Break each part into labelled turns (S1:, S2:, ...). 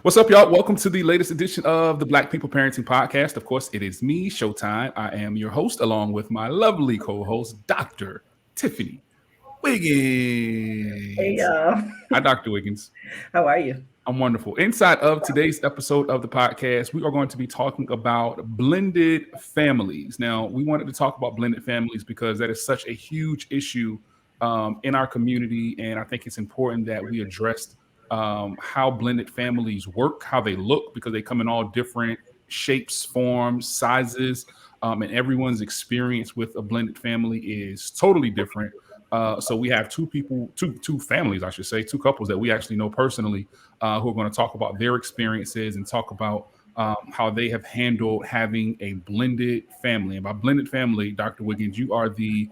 S1: What's up, y'all? Welcome to the latest edition of the Black People Parenting Podcast. Of course, it is me, Showtime. I am your host, along with my lovely co-host, Dr. Tiffany
S2: Hey,
S1: Wiggins.
S2: y'all.
S1: Hi, Dr. Wiggins.
S2: How are you?
S1: I'm wonderful. Inside of today's episode of the podcast, we are going to be talking about blended families. Now, we wanted to talk about blended families because that is such a huge issue in our community, and I think it's important that we address how blended families work, how they look, because they come in all different shapes, forms, sizes, and everyone's experience with a blended family is totally different. So we have two families, I should say, two couples that we actually know personally, who are going to talk about their experiences and talk about how they have handled having a blended family. And by blended family, Dr. Wiggins, you are the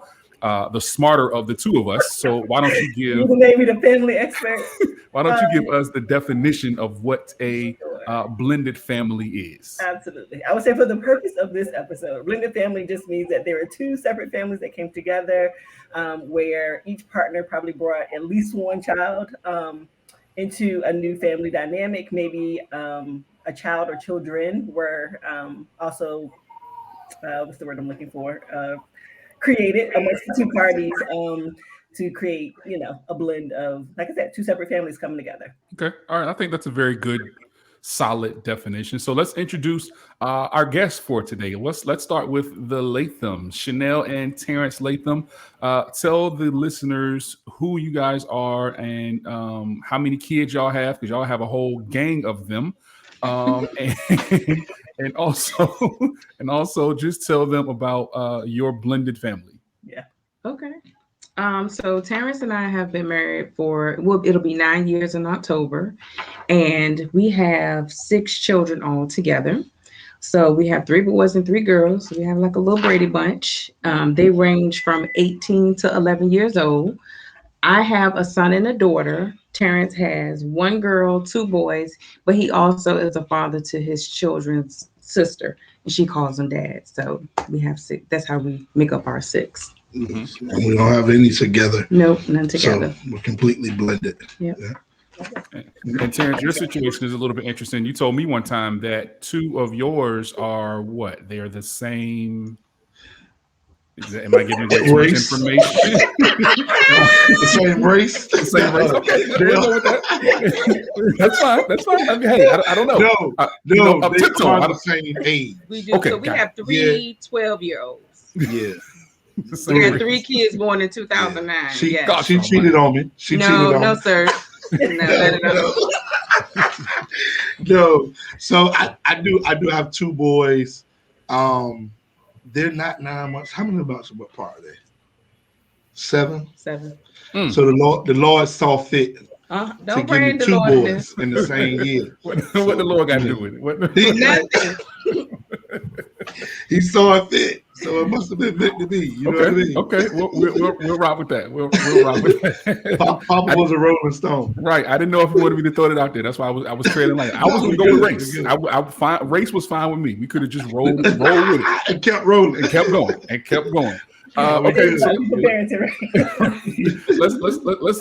S1: smarter of the two of us. So why don't you
S2: You can name me the family expert.
S1: why don't you give us the definition of what a blended family is?
S2: Absolutely. I would say for the purpose of this episode, blended family just means that there are two separate families that came together where each partner probably brought at least one child into a new family dynamic. Maybe a child or children were also, what's the word I'm looking for? Created amongst the two parties to create, a blend of, like I said, two separate families coming together.
S1: Okay. All right. I think that's a very good, solid definition. So let's introduce our guests for today. Let's start with the Lathams, Chanel and Terrence Latham. Tell the listeners who you guys are and how many kids y'all have, because y'all have a whole gang of them. And also just tell them about your blended family.
S2: Yeah.
S3: Okay. So Terrence and I have been married it'll be 9 years in October, and we have 6 children all together. So we have 3 boys and 3 girls. So we have like a little Brady bunch. They range from 18 to 11 years old. I have a son and a daughter. Terrence has 1 girl, 2 boys, but he also is a father to his children's sister, and she calls him dad. So we have 6. That's how we make up our 6.
S4: Mm-hmm. And we don't have any together.
S3: Nope, none together.
S4: So we're completely blended.
S3: Yep.
S4: Yeah.
S1: And Terrence, your situation is a little bit interesting. You told me one time that 2 of yours are what? They are the same. Am I giving away too much information?
S4: The same race.
S1: The same race. Okay, we'll go with that. That's fine. I mean, hey, I don't know.
S4: No, they are the same age.
S3: We do. Okay, so we have 3 12-year-olds.
S4: Yeah.
S3: We had 3 kids born in 2009.
S4: She cheated on me.
S3: No, sir.
S4: No. So I do have 2 boys. They're not 9 months. How many months apart are they? 7.
S3: So
S4: the Lord saw fit to
S3: don't
S4: give me
S3: the
S4: 2
S3: Lord
S4: boys in the same year.
S1: What the Lord got to do with it?
S4: He saw it fit, so it must have been meant to be. You know what I mean?
S1: Okay, we'll rock with that. We'll rock with that.
S4: Papa was a Rolling Stone,
S1: right? I didn't know if you wanted me to throw it out there. That's why I was trading like I was going to go with race. Race was fine with me. We could have just rolled with it
S4: and kept rolling,
S1: and kept going. Okay, so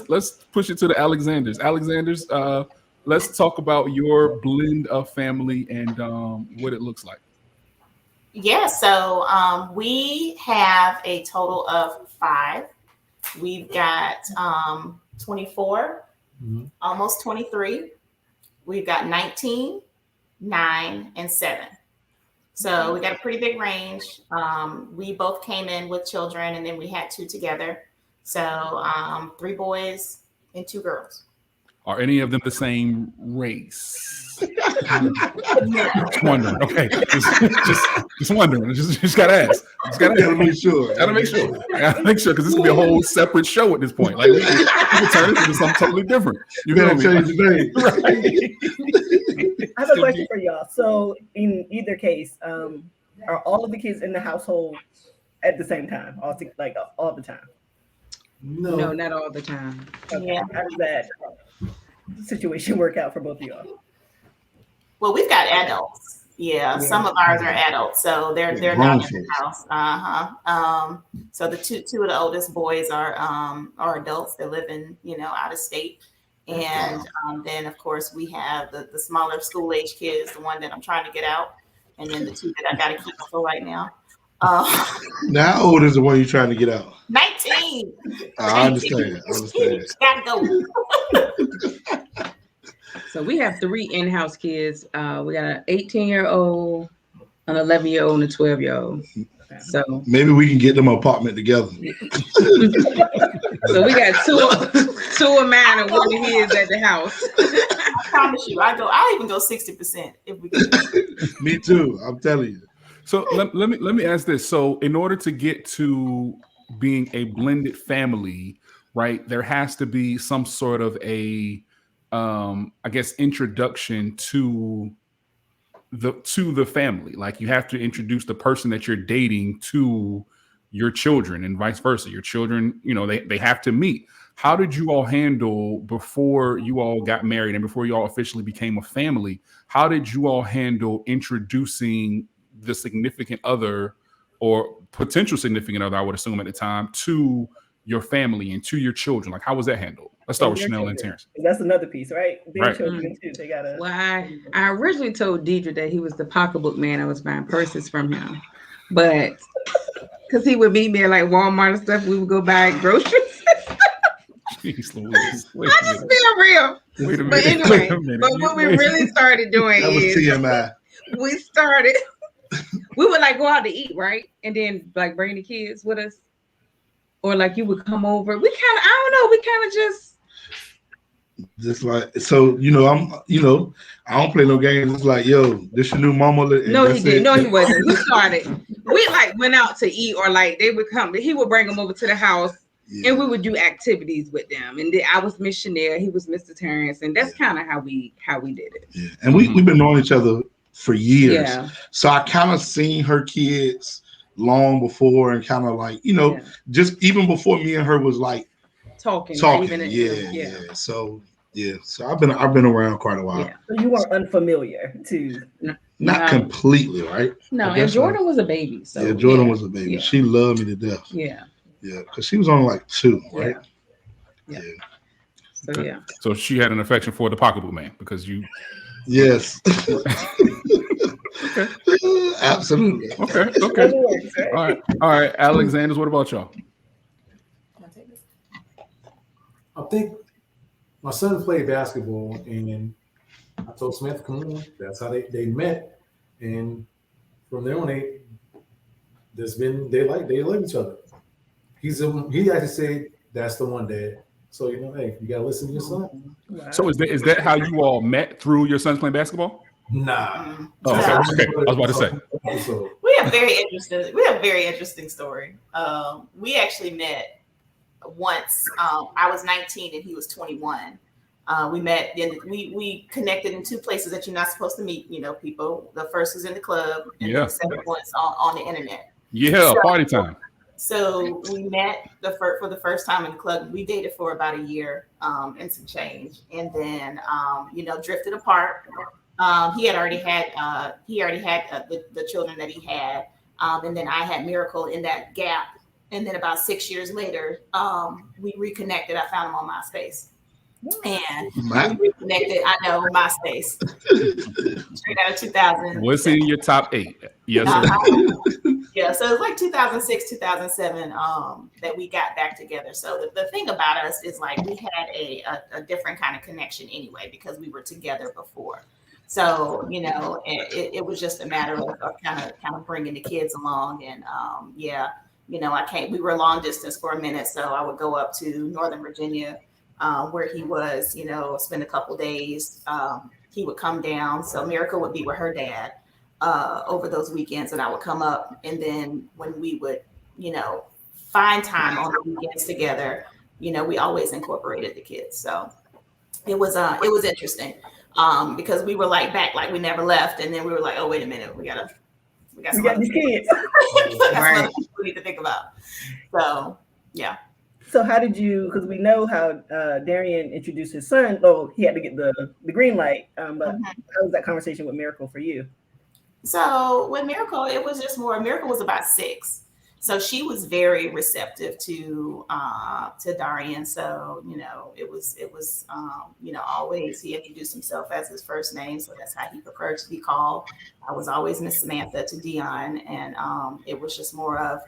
S1: let's push it to the Alexanders. Let's talk about your blend of family and what it looks like.
S5: Yeah, so we have a total of 5. We've got 24, almost 23. We've got 19, 9, and 7. So we got a pretty big range. We both came in with children, and then we had 2 together. So 3 boys and 2 girls.
S1: Are any of them the same race? Just wondering. Okay, just wondering. Just gotta ask.
S4: Gotta make sure.
S1: Gotta make sure because this could be a whole separate show at this point. Like we can turn this into something totally different. You
S4: gotta change the name.
S2: Right. I have a question for y'all. So in either case, are all of the kids in the household at the same time? All the time?
S3: No, not all the time.
S2: Okay. Yeah. How does that situation work out for both of y'all?
S5: Well, we've got adults. Yeah, some of ours are adults, so they're not in the house. So the two of the oldest boys are adults. They live in out of state, And then, of course, we have the smaller school age kids, the one that I'm trying to get out, and then the two that I got to keep for right now.
S4: Now, how old is the one you're trying to get out?
S5: 19.
S4: I understand.
S5: Gotta go.
S3: So we have 3 in-house kids. We got an 18-year-old, an 11-year-old, and a 12-year-old. So
S4: maybe we can get them an apartment together.
S3: So we got two of mine and one of his at the house.
S5: I promise you, I'll even go 60% if we can.
S4: Me too. I'm telling you.
S1: So let me ask this. So in order to get to being a blended family, right, there has to be some sort of a I guess introduction to the family. Like you have to introduce the person that you're dating to your children and vice versa. Your children, they have to meet. How did you all handle before you all got married and before you all officially became a family? How did you all handle introducing the significant other or potential significant other, I would assume at the time, to your family and to your children? Like, how was that handled? Let's start with Chanel and Terrence.
S2: That's another piece, right? Their
S1: Right.
S2: children too. They gotta.
S3: Well, I originally told Deidre that he was the pocketbook man. I was buying purses from him, but because he would meet me at like Walmart and stuff, we would go buy groceries.
S1: Jeez Louise.
S3: I just being real.
S1: Wait a minute.
S3: But anyway, but what we really started doing
S4: That was
S3: is
S4: TMI.
S3: we would like go out to eat, right? And then like bring the kids with us. Or like you would come over. We kind of, I don't know, we kind of
S4: just like, so, I don't play no games. It's like, yo, this your new mama.
S3: No, he didn't. No, he wasn't. We started. We like went out to eat, or like they would come. He would bring them over to the house, and we would do activities with them. And then I was Miss Chanel, he was Mr. Terrence, and that's kind of how we did it.
S4: Yeah. And we've been knowing each other for years.
S3: Yeah.
S4: So I kind of seen her kids long before, and kind of like, just even before me and her was like talking. Yeah. So I've been around quite a while.
S2: Yeah. So you weren't unfamiliar to
S4: not completely, right?
S3: No, and Jordan was a baby. So
S4: yeah, Jordan was a baby. Yeah. She loved me to death.
S3: Yeah.
S4: Yeah, because she was only like 2, right?
S3: Yeah. So
S1: okay. So she had an affection for the pocketbook man because you.
S4: Yes.
S1: Okay.
S4: Absolutely.
S1: Okay. All right. Alexander, what about y'all?
S6: I think my son played basketball, and I told Smith, "Come on." That's how they met, and from there on, they love each other. He actually said, "That's the one, Dad." So hey, you gotta listen to your son.
S1: Wow. So is that how you all met, through your sons playing basketball?
S6: Nah.
S1: Oh, okay. I was about to say.
S5: We have very interesting story. We actually met once. I was 19 and he was 21. We met, and we connected in 2 places that you're not supposed to meet. People. The first was in the club, and the second was on the internet.
S1: Yeah, party time.
S5: So we met for the first time in the club. We dated for about a year and some change, and then drifted apart. He already had the children that he had, and then I had Miracle in that gap. And then about 6 years later, we reconnected. I found him on MySpace, and we reconnected. I know MySpace, straight out of 2000.
S1: What's in your top 8? Yes, sir.
S5: Yeah, so it was like 2006, 2007 that we got back together. So the thing about us is like we had a different kind of connection anyway because we were together before. So it was just a matter of kind of bringing the kids along, and we were long distance for a minute, so I would go up to Northern Virginia where he was, spend a couple days. He would come down, so Miracle would be with her dad over those weekends, and I would come up, and then when we would find time on the weekends together, we always incorporated the kids. So it was interesting. Because we were like back, like we never left, and then we were like, oh, wait a minute, we got these kids. Right. We need to think about. So yeah.
S2: So how did you? Because we know how Darian introduced his son. Oh, he had to get the green light. But how was that conversation with Miracle for you?
S5: So with Miracle, it was just more. Miracle was about 6, So she was very receptive to Darian. So, it was always he introduced himself as his first name. So that's how he preferred to be called. I was always Miss Samantha to Dion. And it was just more of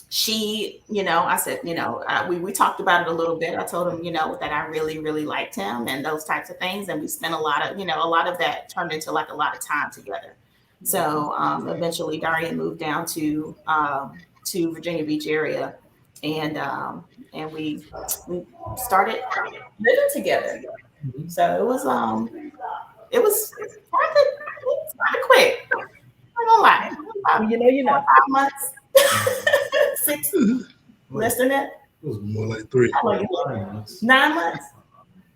S5: she, I said, we talked about it a little bit. I told him, that I really, really liked him and those types of things. And we spent a lot of that turned into like a lot of time together. So eventually Darian moved down to Virginia Beach area, and we started living together. So it was kind of quick. I'm gonna lie.
S2: You know.
S5: 5 months, 6, less than that.
S4: It was more like 3.
S5: 9 months.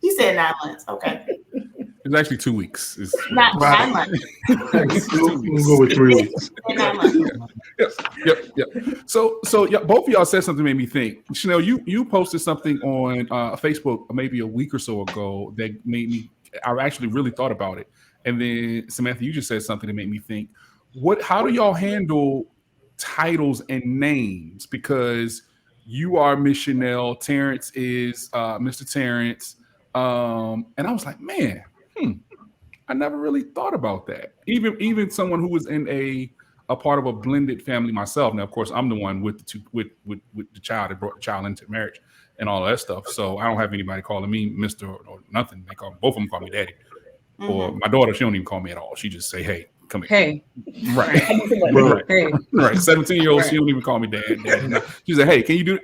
S5: He said 9 months. Okay.
S1: It's actually 2 weeks. It's
S5: Not 9 months.
S4: We'll go with 3 weeks.
S5: 9 months.
S1: Yep. So yeah, both of y'all said something that made me think. Chanel, you posted something on Facebook maybe a week or so ago that made me. I actually really thought about it, and then Samantha, you just said something that made me think. How do y'all handle titles and names? Because you are Miss Chanel, Terrence is Mr. Terrence, and I was like, man. I never really thought about that. Even someone who was in a part of a blended family myself. Now, of course, I'm the one with the child that brought the child into marriage and all that stuff. So I don't have anybody calling me Mr. or nothing. They both of them call me daddy. Mm-hmm. Or my daughter, she don't even call me at all. She just say, "Hey, come here."
S3: Hey.
S1: Right. Right.
S3: Hey.
S1: Right. 17-year-old, she don't even call me dad. She said, "Hey, can you do it?"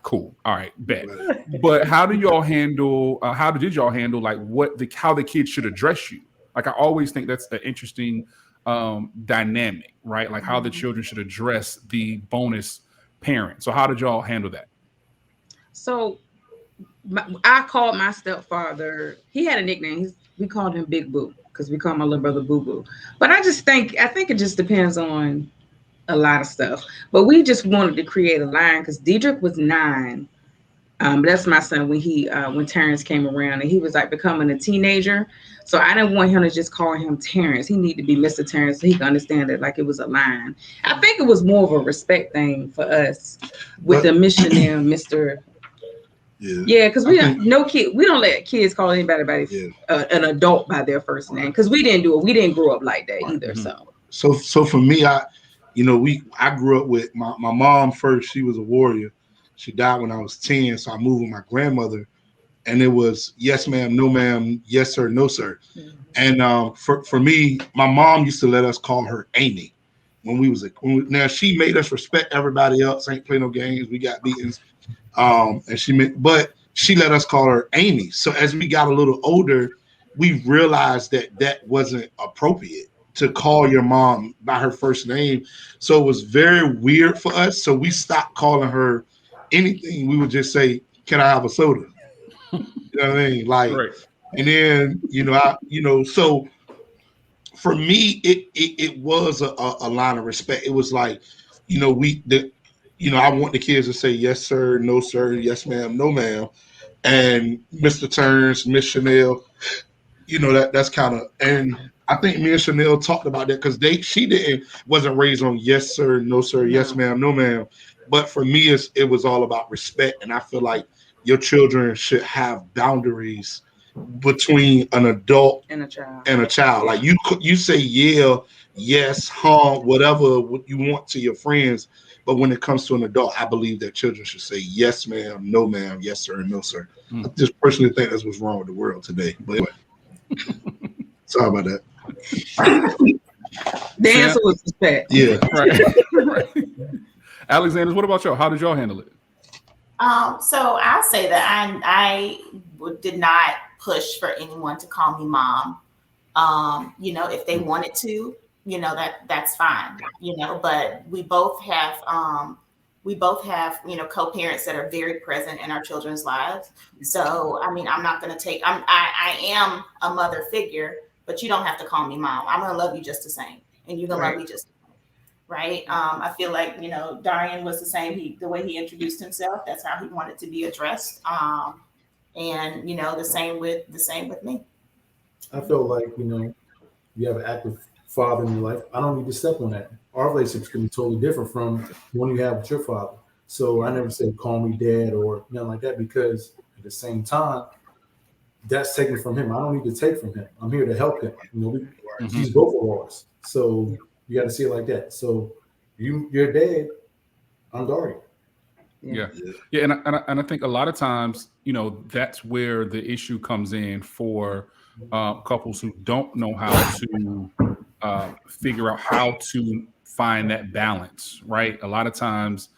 S1: Cool. All right, bet. But how did y'all handle like how the kids should address you? Like, I always think that's an interesting dynamic, right? Like how the children should address the bonus parent. So how did y'all handle that?
S3: So I called my stepfather. He had a nickname. We called him Big Boo because we call my little brother Boo Boo. But I think it just depends on a lot of stuff. But we just wanted to create a line because Diedrich was 9. But that's my son when Terrence came around and he was like becoming a teenager. So I didn't want him to just call him Terrence. He needed to be Mr. Terrence so he could understand it like it was a line. I think it was more of a respect thing for us with the missionary Mr. Yeah, because we don't let kids call anybody an adult by their first name because we didn't do it. We didn't grow up like that either.
S4: So for me, I grew up with my mom first. She was a warrior. She died when I was 10, so I moved with my grandmother, and it was yes, ma'am, no, ma'am, yes, sir, no, sir. Mm-hmm. And for me, my mom used to let us call her Amy when we was now she made us respect everybody else. Ain't play no games. We got beatings, but she let us call her Amy. So as we got a little older, we realized that wasn't appropriate to call your mom by her first name. So it was very weird for us. So we stopped calling her anything. We would just say, "Can I have a soda?" You know what I mean? Like, right. And then, so for me, it was a line of respect. It was like, I want the kids to say, "Yes, sir, no, sir, yes, ma'am, no, ma'am." And Mr. Terrence, Miss Chanel, that's kind of, and I think me and Chanel talked about that because she wasn't raised on yes, sir, no, sir, yes, ma'am, no, ma'am. But for me, it was all about respect. And I feel like your children should have boundaries between an adult and a child. Like you say, yeah, yes, whatever you want to your friends. But when it comes to an adult, I believe that children should say, yes, ma'am, no, ma'am, yes, sir, no, sir. I just personally think that's what's wrong with the world today. But anyway, sorry about that.
S3: The answer was respect.
S4: Yeah.
S1: Right. Alexander, what about y'all? How did y'all handle it?
S5: So I'll say that I did not push for anyone to call me mom. If they wanted to, that's fine. But we both have co-parents that are very present in our children's lives. So I mean, I'm not going to take. I am a mother figure, but you don't have to call me mom. I'm going to love you just the same, and you're going to love me just the same. Right. I feel like, Darian was the same. The way he introduced himself, that's how he wanted to be addressed. And, the same with me.
S6: I feel like, you have an active father in your life. I don't need to step on that. Our relationships can be totally different from one you have with your father. So I never said call me dad or nothing like that, because at the same time, that's taken from him. I don't need to take from him. I'm here to help him. He's both of us. So you got to see it like that. So you're dad, I'm guardian.
S1: Yeah. And I think a lot of times, that's where the issue comes in for couples who don't know how to figure out how to find that balance, right? A lot of times,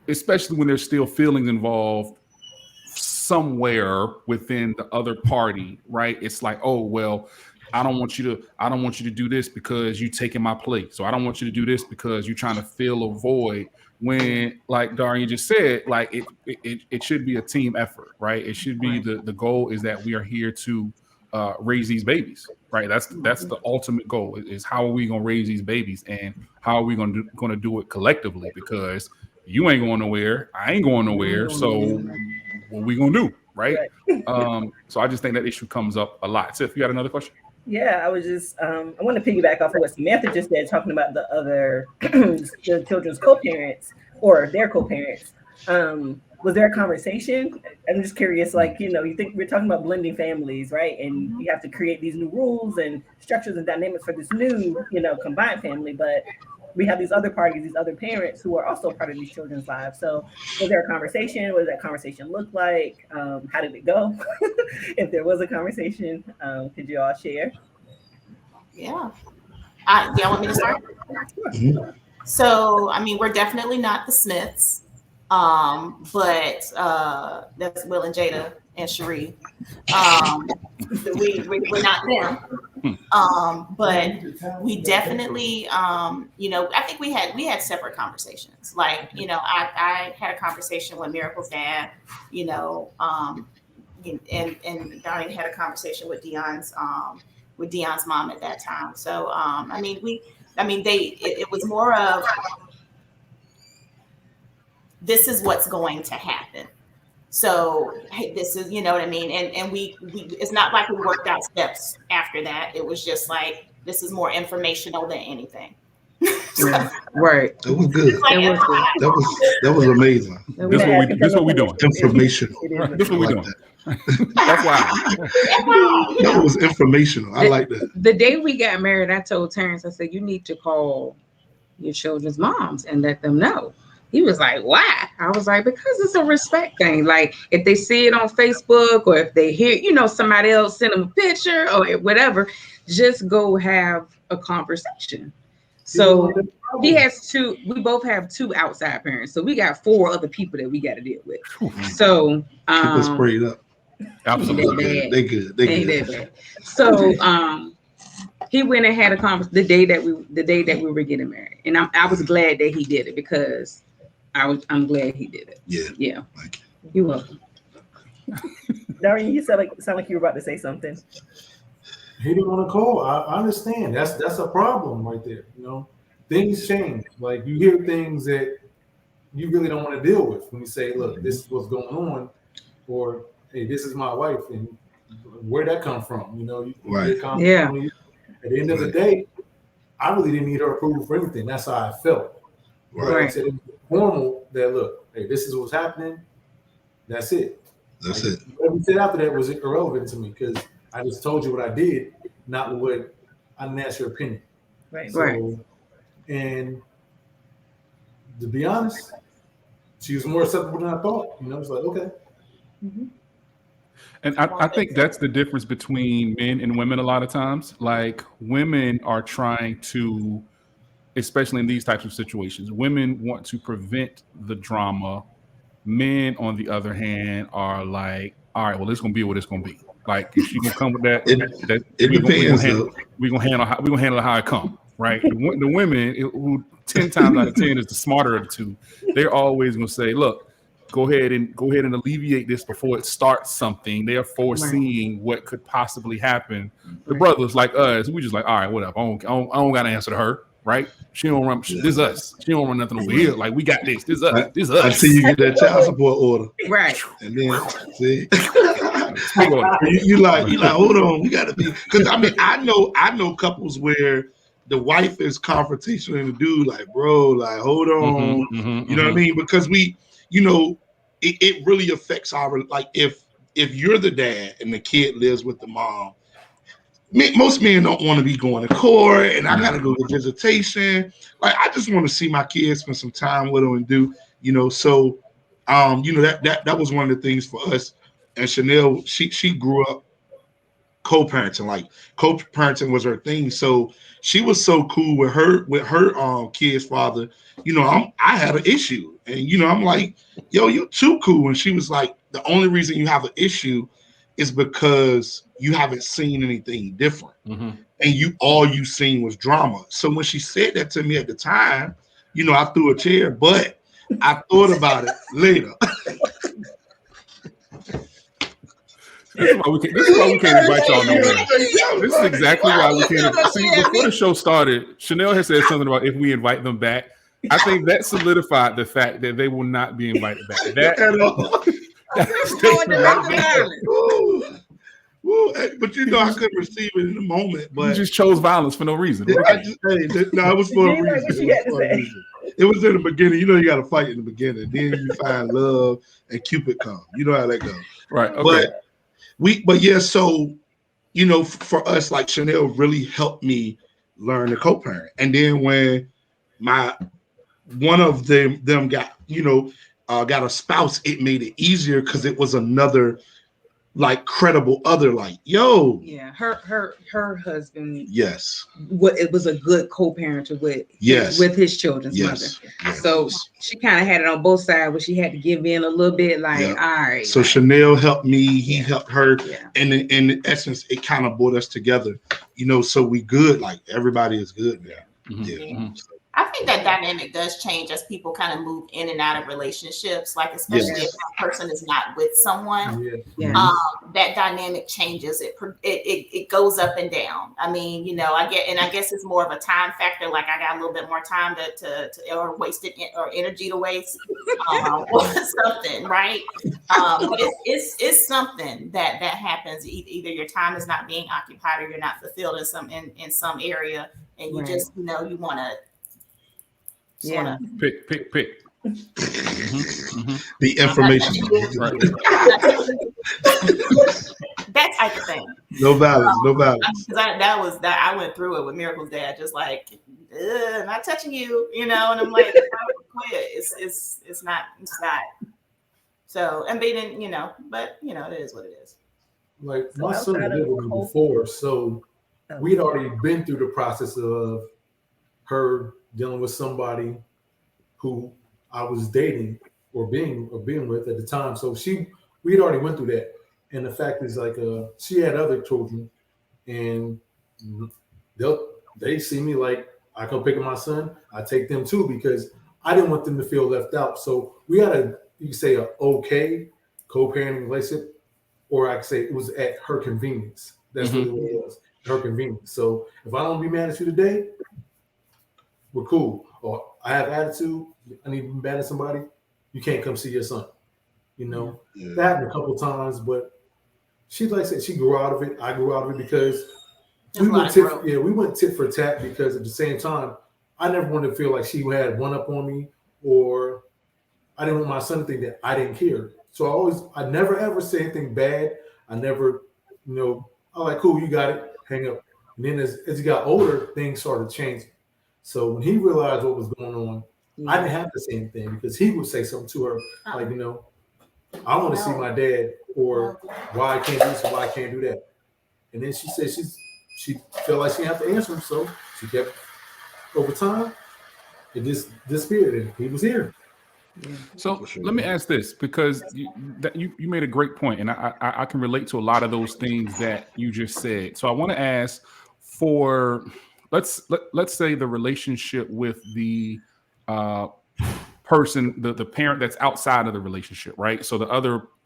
S1: especially when there's still feelings involved somewhere within the other party, right? It's like, oh, well, I don't want you to do this because you taking my place. So I don't want you to do this because you're trying to fill a void. When, like Darian just said, like it should be a team effort, right? It should be the goal is that we are here to raise these babies, right? That's the ultimate goal is how are we going to raise these babies, and how are we going to do it collectively, because you ain't going nowhere, I ain't going nowhere, so what we going to do, right? So I just think that issue comes up a lot. Tiff, you got another question?
S2: Yeah, I was just I want to piggyback off of what Samantha just said, talking about the other the children's co-parents or their co-parents. Was there a conversation? I'm just curious, like, you think we're talking about blending families, right? And you have to create these new rules and structures and dynamics for this new, combined family, but we have these other parties, these other parents who are also part of these children's lives. So was there a conversation? What did that conversation look like? How did it go? If there was a conversation, could you all share?
S5: Yeah. Do y'all want me to start? So, we're definitely not the Smiths, but that's Will and Jada and Cherie. We're not them. But we definitely, I think we had separate conversations. Like, I had a conversation with Miracle's dad, and Donnie had a conversation with Dion's mom at that time. So, it was more of, this is what's going to happen. So, hey, this is, what I mean? And we it's not like we worked out steps after that. It was just like, this is more informational than anything.
S3: Right.
S4: It was good. That was amazing.
S1: This what we doing.
S4: Informational.
S1: This what we doing. That's why.
S4: That was informational. I like that.
S3: The day we got married, I told Terrence, I said, you need to call your children's moms and let them know. He was like, why? I was like, because it's a respect thing. Like, if they see it on Facebook, or if they hear, somebody else send them a picture or whatever, just go have a conversation. So we both have 2 outside parents. So we got 4 other people that we got to deal with. So
S4: keep us sprayed up.
S1: Absolutely.
S4: They good. They good.
S3: Bad. So he went and had a conversation the day that we were getting married. And I was glad that he did it, because I'm glad he did it. Yeah.
S4: Thank you.
S3: You're welcome.
S2: Darian, you sound like you were about to say something.
S6: He didn't want to call. I understand. That's a problem right there. Things change. Like, you hear things that you really don't want to deal with when you say, look, this is what's going on, or hey, this is my wife, and where'd that come from?
S4: Right.
S3: Yeah.
S6: At the end of the day, I really didn't need her approval for anything. That's how I felt.
S3: Right.
S6: So it was formal that, look, hey, this is what's happening. That's it.
S4: That's it.
S6: What we said after that was irrelevant to me, because I just told you what I did, not what I didn't ask your opinion.
S2: Right.
S6: So, and to be honest, she was more acceptable than I thought. It's like, okay.
S2: Mm-hmm.
S1: And I think that's the difference between men and women a lot of times. Like, women are trying to, especially in these types of situations, women want to prevent the drama. Men, on the other hand, are like, all right, well, it's going to be what it's going to be. Like, if she going to come with that,
S4: it depends.
S1: We're going to handle it how it comes, right? The women, who 10 times out of 10 is the smarter of the two, they're always going to say, look, go ahead and alleviate this before it starts something. They're foreseeing what could possibly happen. The brothers like us, we just like, all right, whatever. I don't got to answer to her, right? She don't run. This is us. She don't run nothing over here. Like, we got this. This is us.
S4: I see you get that child support order,
S3: Right.
S4: and then see. You like, hold on, we got to be, because I mean, I know couples where the wife is confrontational and the dude like, bro, like, hold on, you know what I mean? Because we, you know, it really affects our, like, if you're the dad and the kid lives with the mom, most men don't want to be going to court and I got to go to visitation. Like, I just want to see my kids, spend some time with them and do, you know, so, you know, that was one of the things for us. And Chanel, she grew up co-parenting, like co-parenting was her thing. So she was so cool with her kid's father. You know, I had an issue, and you know, I'm like, yo, you too cool. And she was like, the only reason you have an issue is because you haven't seen anything different, and all you seen was drama. So when she said that to me at the time, you know, I threw a chair, but I thought about it later.
S1: This is why we can't invite y'all nowhere. This is exactly why we can't. See, before the show started, Chanel has said something about if we invite them back. I think that solidified the fact that they will not be invited back.
S4: But you know, I couldn't receive it in the moment. But
S1: you just chose violence for no reason.
S4: No, it was for a reason. It was in the beginning. You know, you got to fight in the beginning. Then you find love and Cupid come. You know how that goes.
S1: Right. Okay.
S4: But yeah, so, you know, for us, like Chanel really helped me learn to co-parent. And then when one of them got, you know, got a spouse, it made it easier because it was another like credible other, like, yo.
S3: Yeah, her husband.
S4: Yes.
S3: It was a good co-parent with his children's mother. Yes. So she kind of had it on both sides, but she had to give in a little bit, like, all right.
S4: So Chanel helped me, he helped her, and in essence, it kind of brought us together, you know. So we good, like everybody is good now.
S5: I think that dynamic does change as people kind of move in and out of relationships, like especially if that person is not with someone. That dynamic changes. It goes up and down. I mean, you know, I guess it's more of a time factor. Like I got a little bit more time to or wasted or energy to waste, or something, right? But it's something that happens. Either your time is not being occupied or you're not fulfilled in some area, and you just, you know, you want to.
S1: Pick.
S4: The information.
S5: That type of thing.
S4: No balance.
S5: Because I went through it with Miracle's dad, just like, not touching you, you know, and I'm like, it's not. So, and they didn't, you know, but you know, it is what it is.
S6: Like my son lived with me before, so we'd already been through the process of her dealing with somebody who I was dating or being with at the time. So we'd already went through that. And the fact is, like, she had other children, and they see me like I come pick up my son, I take them too, because I didn't want them to feel left out. So we had you could say a okay co-parenting relationship, or I could say it was at her convenience. That's what it was, her convenience. So if I don't be mad at you today, we're cool. Or I have attitude, I need to be mad at somebody, you can't come see your son. You know, that happened a couple of times, but she, like I said, she grew out of it. I grew out of it because we went tit for tat, because at the same time, I never wanted to feel like she had one up on me, or I didn't want my son to think that I didn't care. So I never ever say anything bad. I never, you know, I'm like, cool, you got it, hang up. And then as he got older, things started changing. So when he realized what was going on, I didn't have to say anything, because he would say something to her, like, you know, I want to see my dad, or why I can't do this, or why I can't do that. And then she said she felt like she didn't have to answer him, so she kept, over time, it just disappeared, and he was here.
S1: So let me ask this, because you made a great point, and I can relate to a lot of those things that you just said. So I want to ask for, let's say the relationship with the person, the parent that's outside of the relationship, right? So the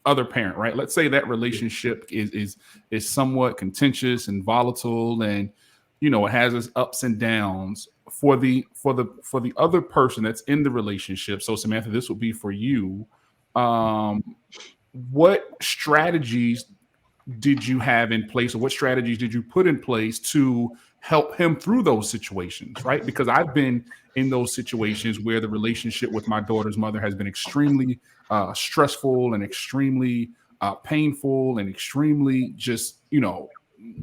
S1: other parent, right? Let's say that relationship is somewhat contentious and volatile, and you know, it has its ups and downs. For the other person that's in the relationship, so Samantha, this would be for you. What strategies did you have in place, or what strategies did you put in place to help him through those situations, right? Because I've been in those situations where the relationship with my daughter's mother has been extremely stressful and extremely painful and extremely just,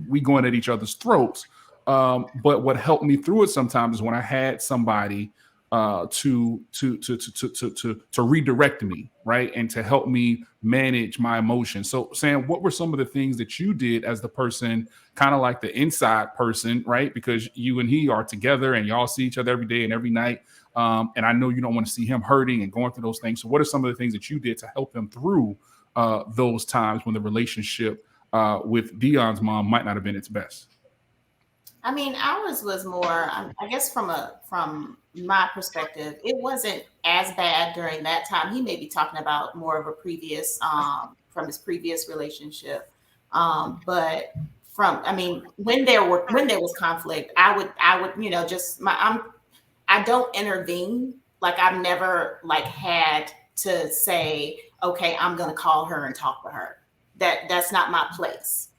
S1: we going at each other's throats. But what helped me through it sometimes is when I had somebody to redirect me, right, and to help me manage my emotions. So, Sam, what were some of the things that you did as the person, kind of like the inside person, right? Because you and he are together and y'all see each other every day and every night. And I know you don't want to see him hurting and going through those things. So, what are some of the things that you did to help him through those times when the relationship with Dion's mom might not have been its best?
S5: I mean, ours was more, I guess from my perspective, it wasn't as bad during that time. He may be talking about more of a previous, from his previous relationship. But when there was conflict, I would, I don't intervene. Like I've never had to say, okay, I'm going to call her and talk to her. That's not my place.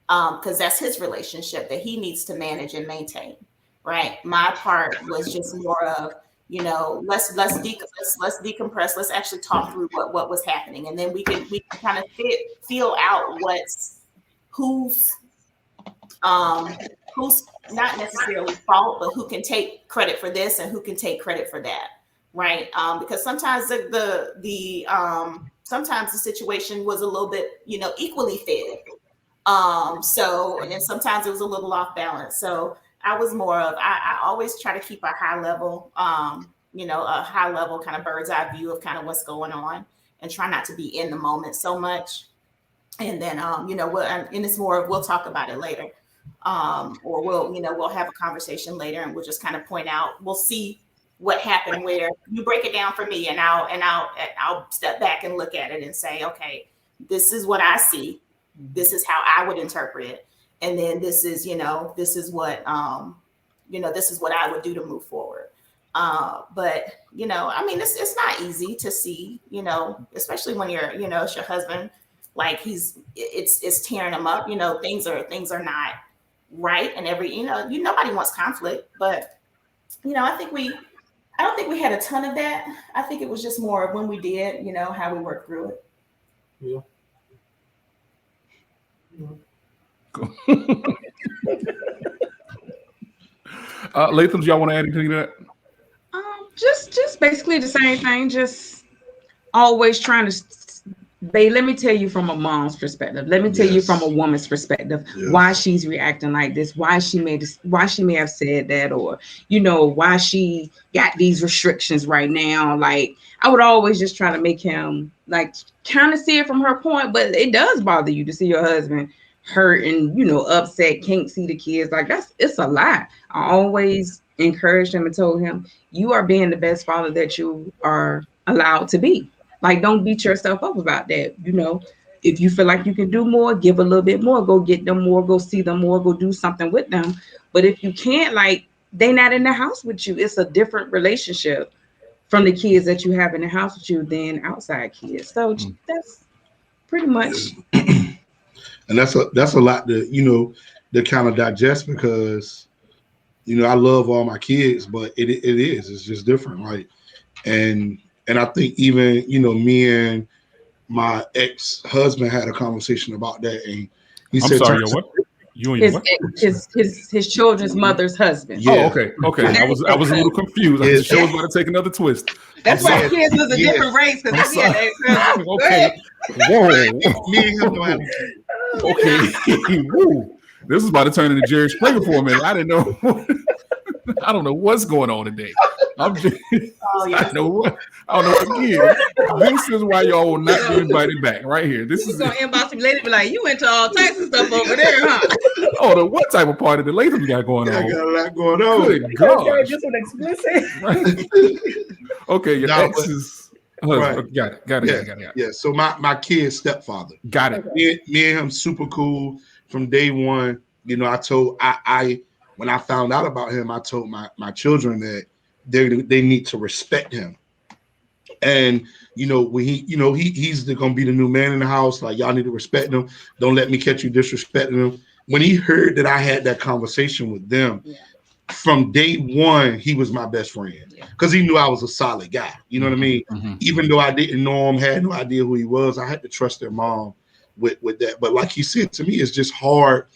S5: Because that's his relationship that he needs to manage and maintain, right? My part was just more of, let's decompress. Let's actually talk through what was happening, and then we can kind of feel out who's not necessarily fault, but who can take credit for this and who can take credit for that, right? Because sometimes sometimes the situation was a little bit, equally fed. And then sometimes it was a little off balance. So I was more of, I always try to keep a high level, a high level kind of bird's eye view of kind of what's going on and try not to be in the moment so much. And then, and it's more of, we'll talk about it later. Or we'll have a conversation later and we'll just kind of point out, we'll see what happened where you break it down for me and I'll step back and look at it and say, okay, this is what I see. This is how I would interpret it. And then this is what I would do to move forward. But, it's not easy to see, especially when it's your husband, like it's tearing him up, things are not right. And nobody wants conflict, but, I don't think we had a ton of that. I think it was just more of when we did, how we worked through it.
S6: Yeah.
S1: Cool. Lathams, y'all want to add anything to that?
S3: Just basically the same thing. Just always trying to. Babe, let me tell you from a mom's perspective. Let me tell you from a woman's perspective why she's reacting like this, why she may have said that, or why she got these restrictions right now. Like I would always just try to make him kind of see it from her point, but it does bother you to see your husband hurt and upset, can't see the kids. Like it's a lot. I always encouraged him and told him, you are being the best father that you are allowed to be. Like, don't beat yourself up about that. If you feel like you can do more, give a little bit more, go get them more, go see them more, go do something with them. But if you can't, they not in the house with you. It's a different relationship from the kids that you have in the house with you than outside kids. So that's pretty much.
S4: And that's a lot to kind of digest, because, I love all my kids, but it's just different. Like, and I think even, me and my ex-husband had a conversation about that. And he said,
S1: sorry, what? You and what?
S3: His children's mother's husband.
S1: Yeah. Oh, okay. I was a little confused. The show was about to take another twist.
S3: That's why kids was a different race, because he had an ex-husband.
S1: Okay. Whoa.
S4: Me and him don't have
S1: okay. Woo. This is about to turn into Jerry Springer for a minute. I didn't know. I don't know what's going on today. I'm just, I don't know what again. This is why y'all will not be invited back right here. This is
S3: gonna inbox me later, be like, you went to all types of stuff over there, huh?
S1: Oh, what type of party did Latham got going on?
S4: I got a lot going on.
S1: Good God.
S2: Just an explicit.
S1: Right. Okay, your ex is husband.
S4: Right.
S1: Got it.
S4: Yeah. So my kid's stepfather.
S1: Got it.
S4: Me and him super cool from day one. I told I when I found out about him, I told my children that they need to respect him. And when he's gonna be the new man in the house, like y'all need to respect him. Don't let me catch you disrespecting him. When he heard that I had that conversation with them, from day one, he was my best friend because he knew I was a solid guy. You know what I mean? Even though I didn't know him, had no idea who he was, I had to trust their mom with that. But like he said, to me, it's just hard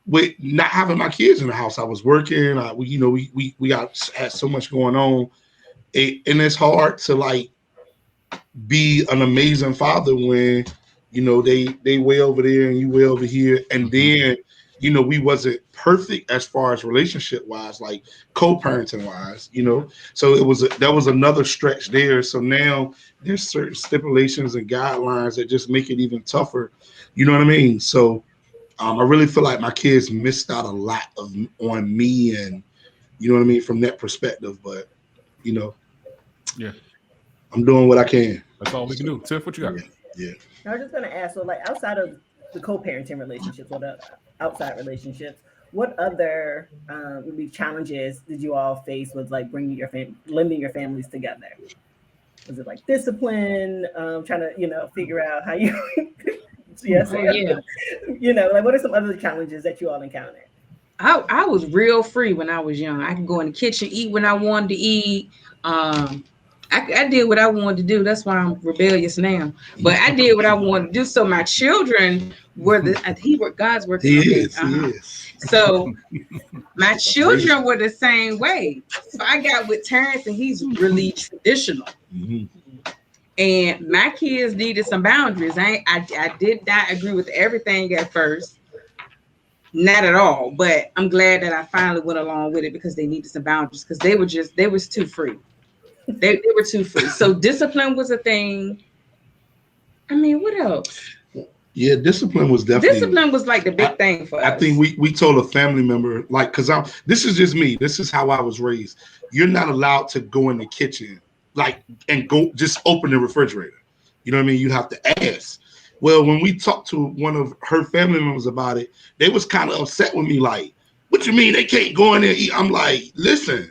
S4: with not having my kids in the house. I was working. We had so much going on, and it's hard to like be an amazing father when they way over there and you way over here, and then we wasn't perfect as far as relationship wise, like co-parenting wise, so that was another stretch there. So now there's certain stipulations and guidelines that just make it even tougher, you know what I mean? So I really feel like my kids missed out a lot on me, and you know what I mean, from that perspective. But
S1: yeah,
S4: I'm doing what I can.
S1: That's all we can do. Tiff, what you got?
S4: Yeah.
S2: I was just going to ask, so like outside of the co-parenting relationships or the outside relationships, what other maybe challenges did you all face with like blending your families together? Was it like discipline, trying to figure out how you like what are some other challenges that you all encountered?
S3: I was real free when I was young. I could go in the kitchen, eat when I wanted to eat. I did what I wanted to do. That's why I'm rebellious now. But I did what I wanted to do. So my children were God's working.
S4: He is.
S3: So my children were the same way. So I got with Terrence, and he's really traditional. And my kids needed some boundaries. I did not agree with everything at first. Not at all. But I'm glad that I finally went along with it because they needed some boundaries, because they was too free. They were too free. So discipline was a thing. I mean, what else?
S4: Yeah, discipline was like
S3: the big thing for us.
S4: I think we told a family member, like, because this is just me. This is how I was raised. You're not allowed to go in the kitchen, like, and go just open the refrigerator. You know what I mean? You have to ask. Well, when we talked to one of her family members about it, they was kind of upset with me, like, what you mean they can't go in there and eat? I'm like, listen.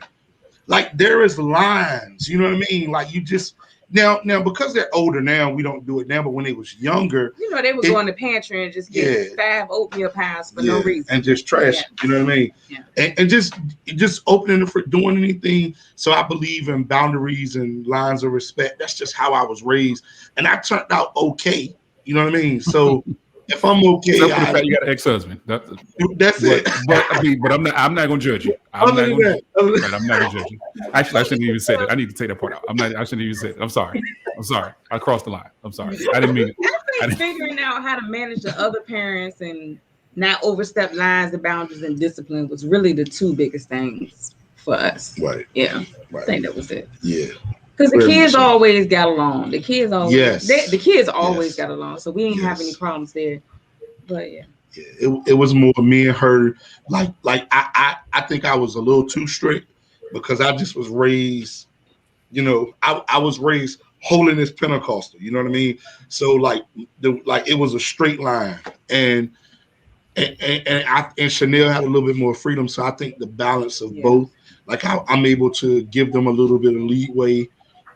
S4: Like, there is lines, you know what I mean? Like, you just now because they're older now, we don't do it now. But when they was younger,
S3: they would go in the pantry and just get 5 oatmeal pies for no reason
S4: and just trash. You know what I mean? And just opening the fridge, doing anything. So I believe in boundaries and lines of respect. That's just how I was raised, and I turned out okay. You know what I mean? So. If I'm okay,
S1: except for the fact you got an ex-husband. That's
S4: it.
S1: But I'm not going to judge you. I'm not going to judge you. Actually, I shouldn't even say it. I need to take that part out. I shouldn't even say it. I'm sorry. I crossed the line. I'm sorry. I didn't mean it.
S3: I think figuring out how to manage the other parents and not overstep lines and boundaries and discipline was really the two biggest things for us.
S4: Right.
S3: Yeah. Right. I think that was it.
S4: Yeah.
S3: Because the kids always got along. The kids always, the kids always got along. So we didn't have any problems there. But
S4: it was more me and her. Like I think I was a little too strict because I just was raised. I was raised holiness Pentecostal. You know what I mean? So like it was a straight line, and Chanel had a little bit more freedom. So I think the balance of both. Like I'm able to give them a little bit of leeway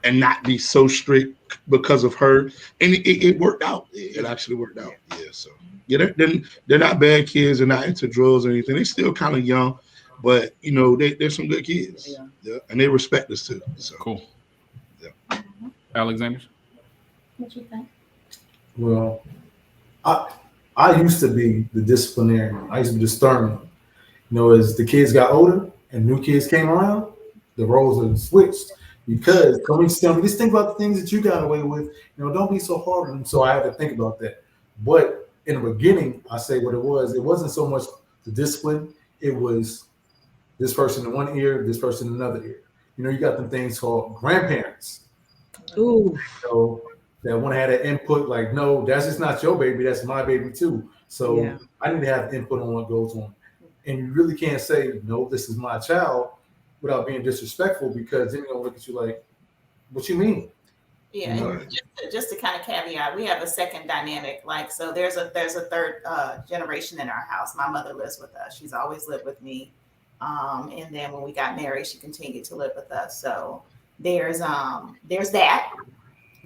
S4: and not be so strict because of her, and it worked out. It actually worked out. Yeah. So they're not bad kids. They're not into drugs or anything. They're still kind of young, but they're some good kids. Yeah. And they respect us too. So
S1: cool. Yeah. Alexander,
S5: what you think?
S6: Well, I used to be the disciplinarian. I used to be the stern one. As the kids got older and new kids came around, the roles have switched. Because just think about the things that you got away with. Don't be so hard on them. So I had to think about that. But in the beginning, I say what it was. It wasn't so much the discipline. It was this person in one ear, this person in another ear. You got them things called grandparents.
S3: Ooh.
S6: That want to have that input. Like, no, that's just not your baby. That's my baby too. So I need to have input on what goes on. And you really can't say, no, this is my child, without being disrespectful, because then they're gonna look at you like, what you mean?
S5: Yeah, just to kind of caveat, we have a second dynamic. Like, so there's a third generation in our house. My mother lives with us. She's always lived with me. And then when we got married, she continued to live with us. So there's that,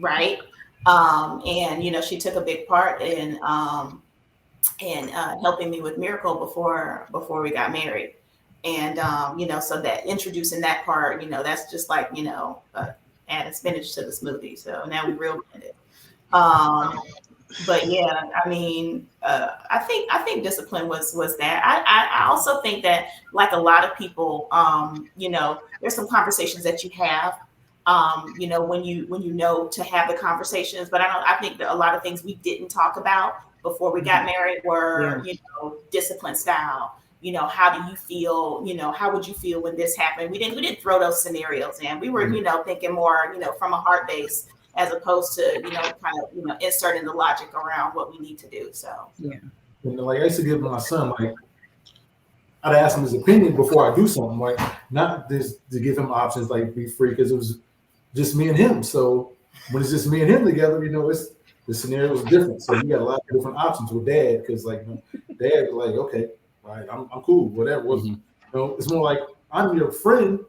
S5: right? And she took a big part in helping me with Miracle before we got married. And so that introducing that part, that's just like adding spinach to the smoothie. So now we real blended. But yeah, I mean, I think discipline was that. I also think that, like a lot of people, there's some conversations that you have, when you know to have the conversations. But I think that a lot of things we didn't talk about before we got married were, discipline style. How do you feel? How would you feel when this happened? We didn't throw those scenarios in. We were, thinking more, from a heart base, as opposed to, kind of, inserting the logic around what we need to do. So,
S6: yeah. Like I used to give my son, like, I'd ask him his opinion before I do something, like, not just to give him options, like, be free, because it was just me and him. So when it's just me and him together, it's the scenario is different. So you got a lot of different options with dad, because like dad, like, okay, all right, I'm cool, whatever. It's more like I'm your friend.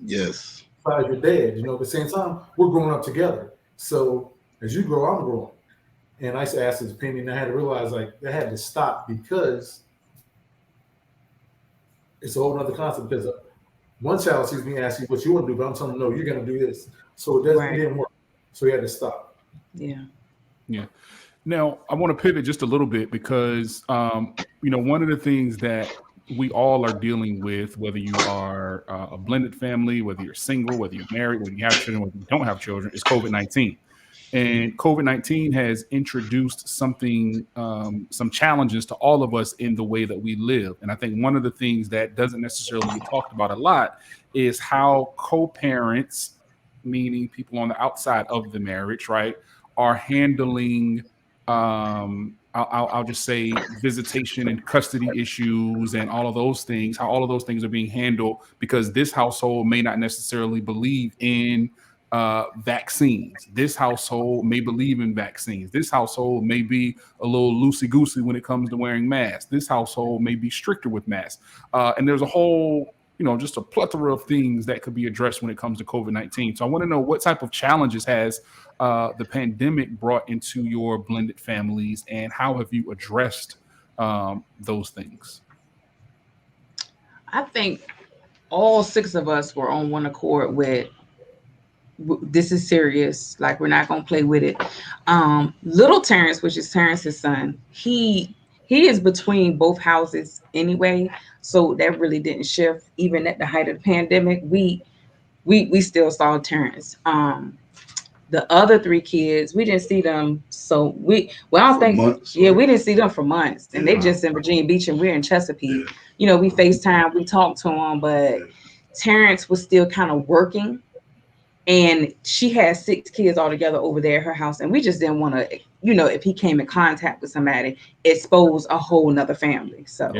S4: Yes.
S6: Besides your dad, at the same time, we're growing up together. So as you grow, I'm growing. And I used to ask his opinion. I had to realize, like, I had to stop, because it's a whole other concept. Because one child sees me ask you what you want to do, but I'm telling him, no, you're going to do this. So it didn't work. So he had to stop.
S3: Yeah.
S1: Yeah. Now, I want to pivot just a little bit, because, one of the things that we all are dealing with, whether you are a blended family, whether you're single, whether you're married, whether you have children, whether you don't have children, is COVID-19. And COVID-19 has introduced something, some challenges to all of us in the way that we live. And I think one of the things that doesn't necessarily get talked about a lot is how co-parents, meaning people on the outside of the marriage, right, are handling I'll just say visitation and custody issues and all of those things, how all of those things are being handled, because this household may not necessarily believe in vaccines. This household may believe in vaccines. This household may be a little loosey-goosey when it comes to wearing masks. This household may be stricter with masks. And there's a whole, just a plethora of things that could be addressed when it comes to COVID-19. So I want to know, what type of challenges has the pandemic brought into your blended families, and how have you addressed those things?
S3: I think all 6 of us were on one accord with, this is serious. Like, we're not going to play with it. Little Terrence, which is Terrence's son, he is between both houses anyway. So that really didn't shift. Even at the height of the pandemic, we still saw Terrence. The other 3 kids, we didn't see them. So we didn't see them for months. And they just in Virginia Beach, and we're in Chesapeake. We FaceTime, we talked to them, but Terrence was still kind of working. And she had 6 kids all together over there at her house. And we just didn't want to, if he came in contact with somebody, expose a whole nother family. So,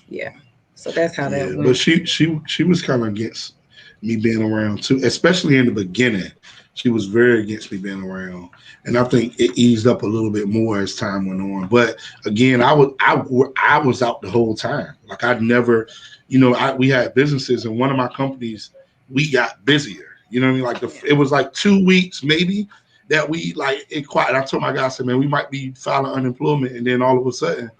S3: yeah. So that's how that went.
S4: But she was kind of against me being around too, especially in the beginning. She was very against me being around, and I think it eased up a little bit more as time went on. But again, I was out the whole time. Like, I'd never, we had businesses, and one of my companies, we got busier. You know what I mean? Like, it was like 2 weeks maybe that we it quiet. I told my guy, I said, man, we might be filing unemployment, and then all of a sudden,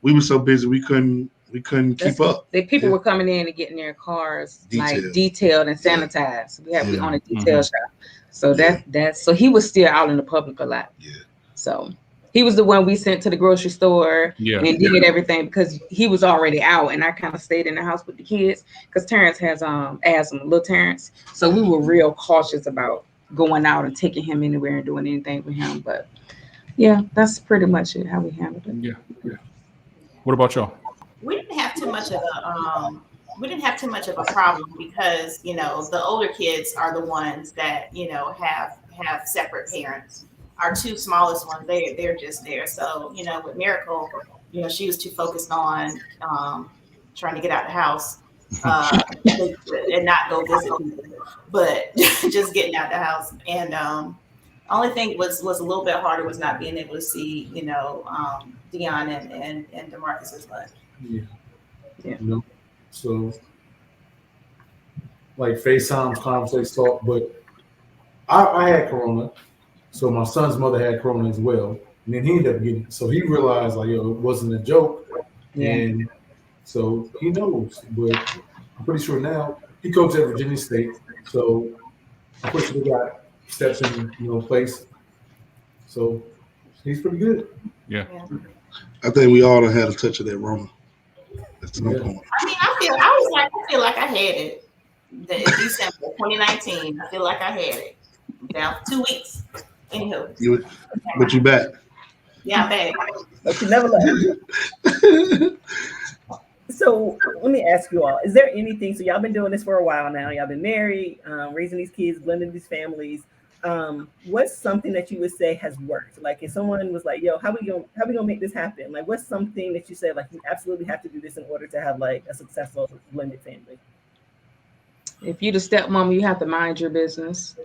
S4: we were so busy we couldn't keep up.
S3: People were coming in and getting their cars detailed and sanitized. We own a detail shop. So so he was still out in the public a lot.
S4: Yeah.
S3: So he was the one we sent to the grocery store and did everything, because he was already out, and I kind of stayed in the house with the kids, because Terrence has asthma, little Terrence. So we were real cautious about going out and taking him anywhere and doing anything with him. But yeah, that's pretty much it, how we handled it.
S1: Yeah. What about y'all?
S5: We didn't have too much of a problem, because the older kids are the ones that have separate parents. Our 2 smallest ones, they're just there. So with Miracle, she was too focused on trying to get out of the house and not go visit people, but just getting out the house. And only thing was a little bit harder was not being able to see Dion and DeMarcus's butt.
S6: Yeah. So like FaceTimes, conversations, talk. But I had corona, so my son's mother had corona as well, and then he ended up getting it. So he realized like, yo, it wasn't a joke, and so he knows. But I'm pretty sure now he coaches at Virginia State, so I'm pretty sure they got steps in place. So he's pretty good.
S1: Yeah.
S4: I think we all done had a touch of that Rona at some point.
S5: I mean, I feel like I had it. December 2019. I feel like I had it. Down 2 weeks. Anywho.
S4: But you back.
S5: Yeah, I'm back.
S2: But you never left. So let me ask you all, is there anything, so y'all been doing this for a while now, y'all been married, raising these kids, blending these families. What's something that you would say has worked? Like if someone was like, yo, how we gonna make this happen? Like what's something that you say, like you absolutely have to do this in order to have like a successful blended family?
S3: If you're the stepmom, you have to mind your business.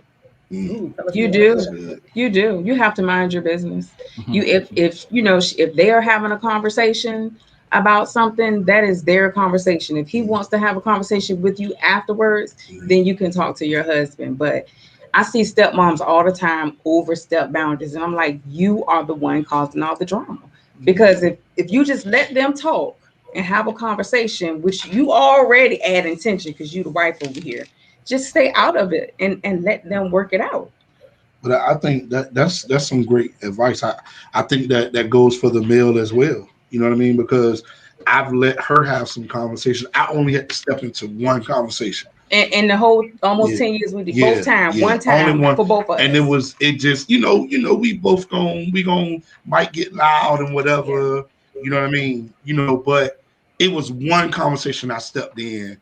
S2: Ooh,
S3: you do. You have to mind your business. Mm-hmm. If they are having a conversation about something, that is their conversation. If he wants to have a conversation with you afterwards, then you can talk to your husband. But I see stepmoms all the time overstep boundaries, and I'm like, you are the one causing all the drama. Because if you just let them talk and have a conversation, which you already add intention because you the wife over here, just stay out of it and let them work it out.
S4: But I think that's some great advice. I think that goes for the male as well. You know what I mean? Because I've let her have some conversation. I only had to step into one conversation.
S3: And the whole almost 10 years we did both time, one time only one, for both of us.
S4: And it just we both might get loud and whatever. Yeah. You know what I mean? But it was one conversation I stepped in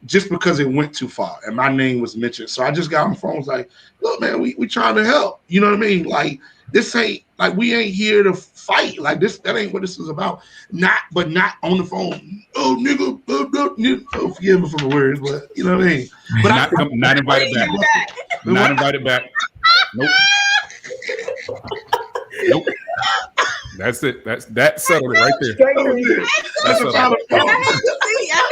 S4: just because it went too far and my name was mentioned. So I just got on the phone, was like, look, man, we trying to help. You know what I mean? Like this ain't like we ain't here to fight. Like that ain't what this is about. Not on the phone. Oh nigga, oh, forgive me for the words, but you know what I mean. But
S1: not invited back. Not invited back. Nope. Nope. That's it. That settled it right there.
S3: That's I knew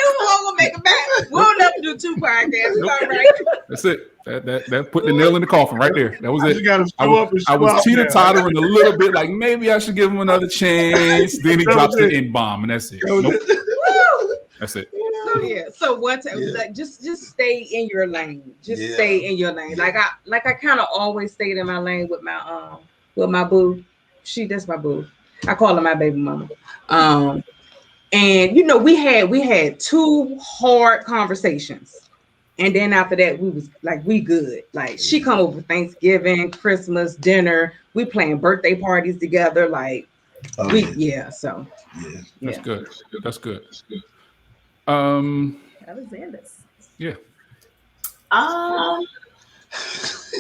S3: we were gonna make it back. We'll never do 2 podcasts. Nope. All right.
S1: That's it. That put the nail in the coffin right there. That was it.
S4: I
S1: was teeter-tottering a little bit, like maybe I should give him another chance. Then he drops the N-bomb, and that's it. Nope. That's it.
S3: So like just stay in your lane. Just stay in your lane. Like I kind of always stayed in my lane with my boo. That's my boo. I call her my baby mama. And we had 2 hard conversations. And then after that, we was like, we good. Like she come over Thanksgiving, Christmas, dinner. We playing birthday parties together. Like
S1: That's good. That's good.
S2: Alexander's.
S1: Yeah.
S6: I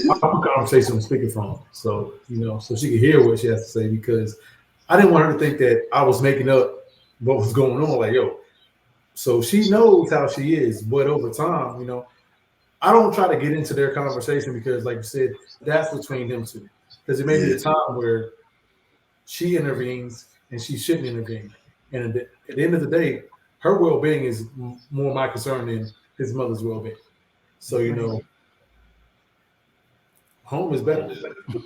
S6: put conversation on speakerphone, so so she could hear what she has to say, because I didn't want her to think that I was making up what was going on. Like, yo, so she knows how she is, but over time, I don't try to get into their conversation because, like you said, that's between them two. Because it may be a time where she intervenes and she shouldn't intervene, and at the end of the day, her well-being is more my concern than his mother's well-being. So home is better.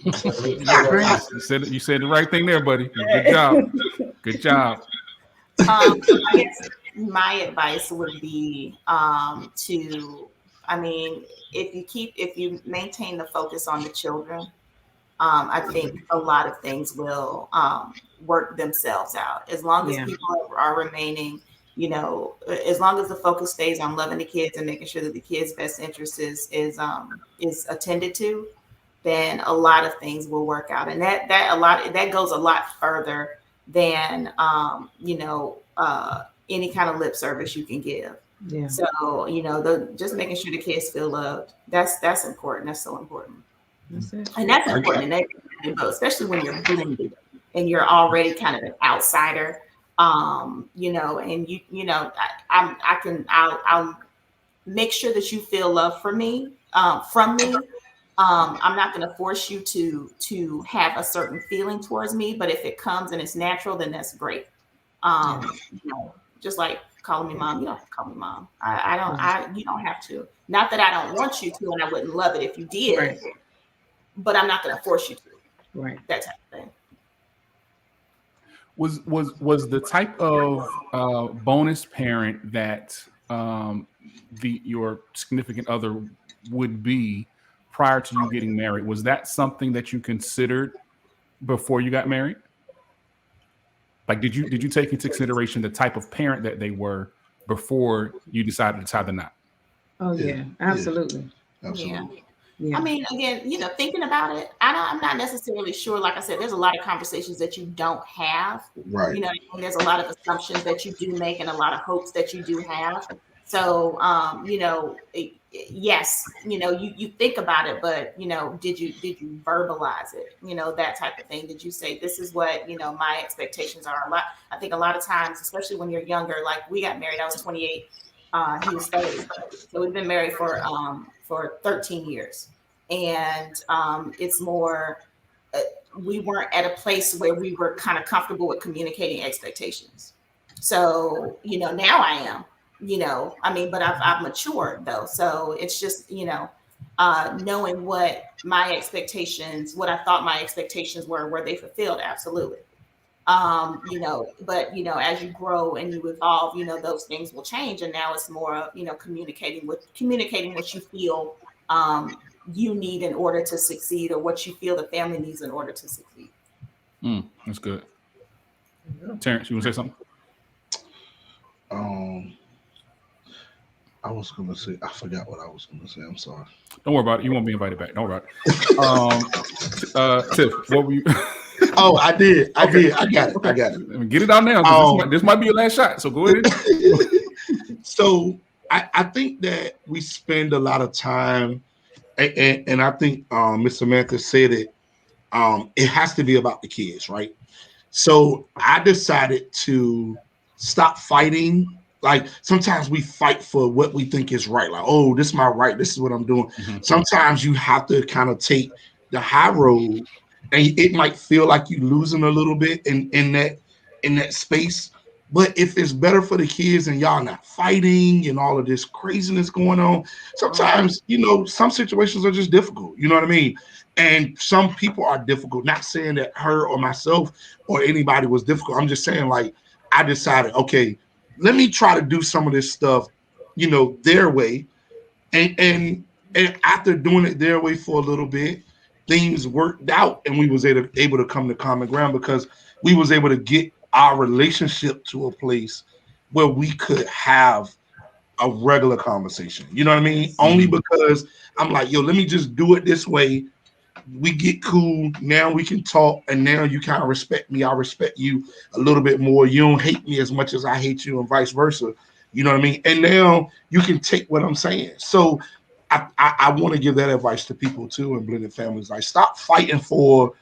S1: You said the right thing there, buddy. Good job. Good job.
S5: I guess my advice would be if you maintain the focus on the children, I think a lot of things will work themselves out. As long as people are remaining, as long as the focus stays on loving the kids and making sure that the kids' best interest is attended to, then a lot of things will work out. And that goes a lot further than any kind of lip service you can give.
S3: Yeah.
S5: So just making sure the kids feel loved. That's important. That's so important.
S3: That's it.
S5: And that's important, especially when you're blended and you're already kind of an outsider. And I'll make sure that you feel love from me. I'm not going to force you to have a certain feeling towards me, but if it comes and it's natural, then that's great. Just like calling me mom. You don't have to call me mom. You don't have to. Not that I don't want you to, and I wouldn't love it if you did, right. But I'm not going to force you to.
S3: Right.
S5: That type of thing.
S1: Was the type of bonus parent that your significant other would be prior to you getting married, was that something that you considered before you got married? Like, did you take into consideration the type of parent that they were before you decided to tie the knot?
S3: Oh yeah, absolutely.
S5: Absolutely. Yeah. I mean, again, thinking about it, I'm not necessarily sure. Like I said, there's a lot of conversations that you don't have.
S4: Right.
S5: And there's a lot of assumptions that you do make and a lot of hopes that you do have. So, yes, you think about it, but, did you verbalize it? That type of thing. Did you say, this is what, my expectations are? I think a lot of times, especially when you're younger, like we got married, I was 28. He was 30. So we've been married for 13 years. And it's more, we weren't at a place where we were kind of comfortable with communicating expectations. So, now I am, but I've matured though. So it's just, knowing what my expectations, what I thought my expectations were they fulfilled? Absolutely. But as you grow and you evolve, those things will change. And now it's more of, communicating what you feel you need in order to succeed, or what you feel the family needs in order to succeed.
S1: That's good. Terrence, you want to say something?
S4: I was gonna say, I forgot what I was gonna say. I'm sorry.
S1: Don't worry about it. You won't be invited back. Don't worry about it. Tiff, what were you?
S4: Oh, I did. I got it.
S1: Get it out now. This might be your last shot. So go ahead.
S4: So I think that we spend a lot of time, and I think Miss Samantha said it. It has to be about the kids, right? So I decided to stop fighting. Like, sometimes we fight for what we think is right. Like, oh, this is my right. This is what I'm doing. Mm-hmm. Sometimes you have to kind of take the high road, and it might feel like you're losing a little bit in that space. But if it's better for the kids and y'all not fighting and all of this craziness going on, sometimes, some situations are just difficult. You know what I mean? And some people are difficult. Not saying that her or myself or anybody was difficult. I'm just saying, like, I decided, okay, let me try to do some of this stuff, their way. And after doing it their way for a little bit, things worked out, and we was able to come to common ground, because we was able to get our relationship to a place where we could have a regular conversation. You know what I mean? Mm-hmm. Only because I'm like, yo, let me just do it this way. We get cool. Now we can talk, and now you kind of respect me. I respect you a little bit more. You don't hate me as much as I hate you, and vice versa. You know what I mean? And now you can take what I'm saying. So I want to give that advice to people too in blended families. Like, stop fighting for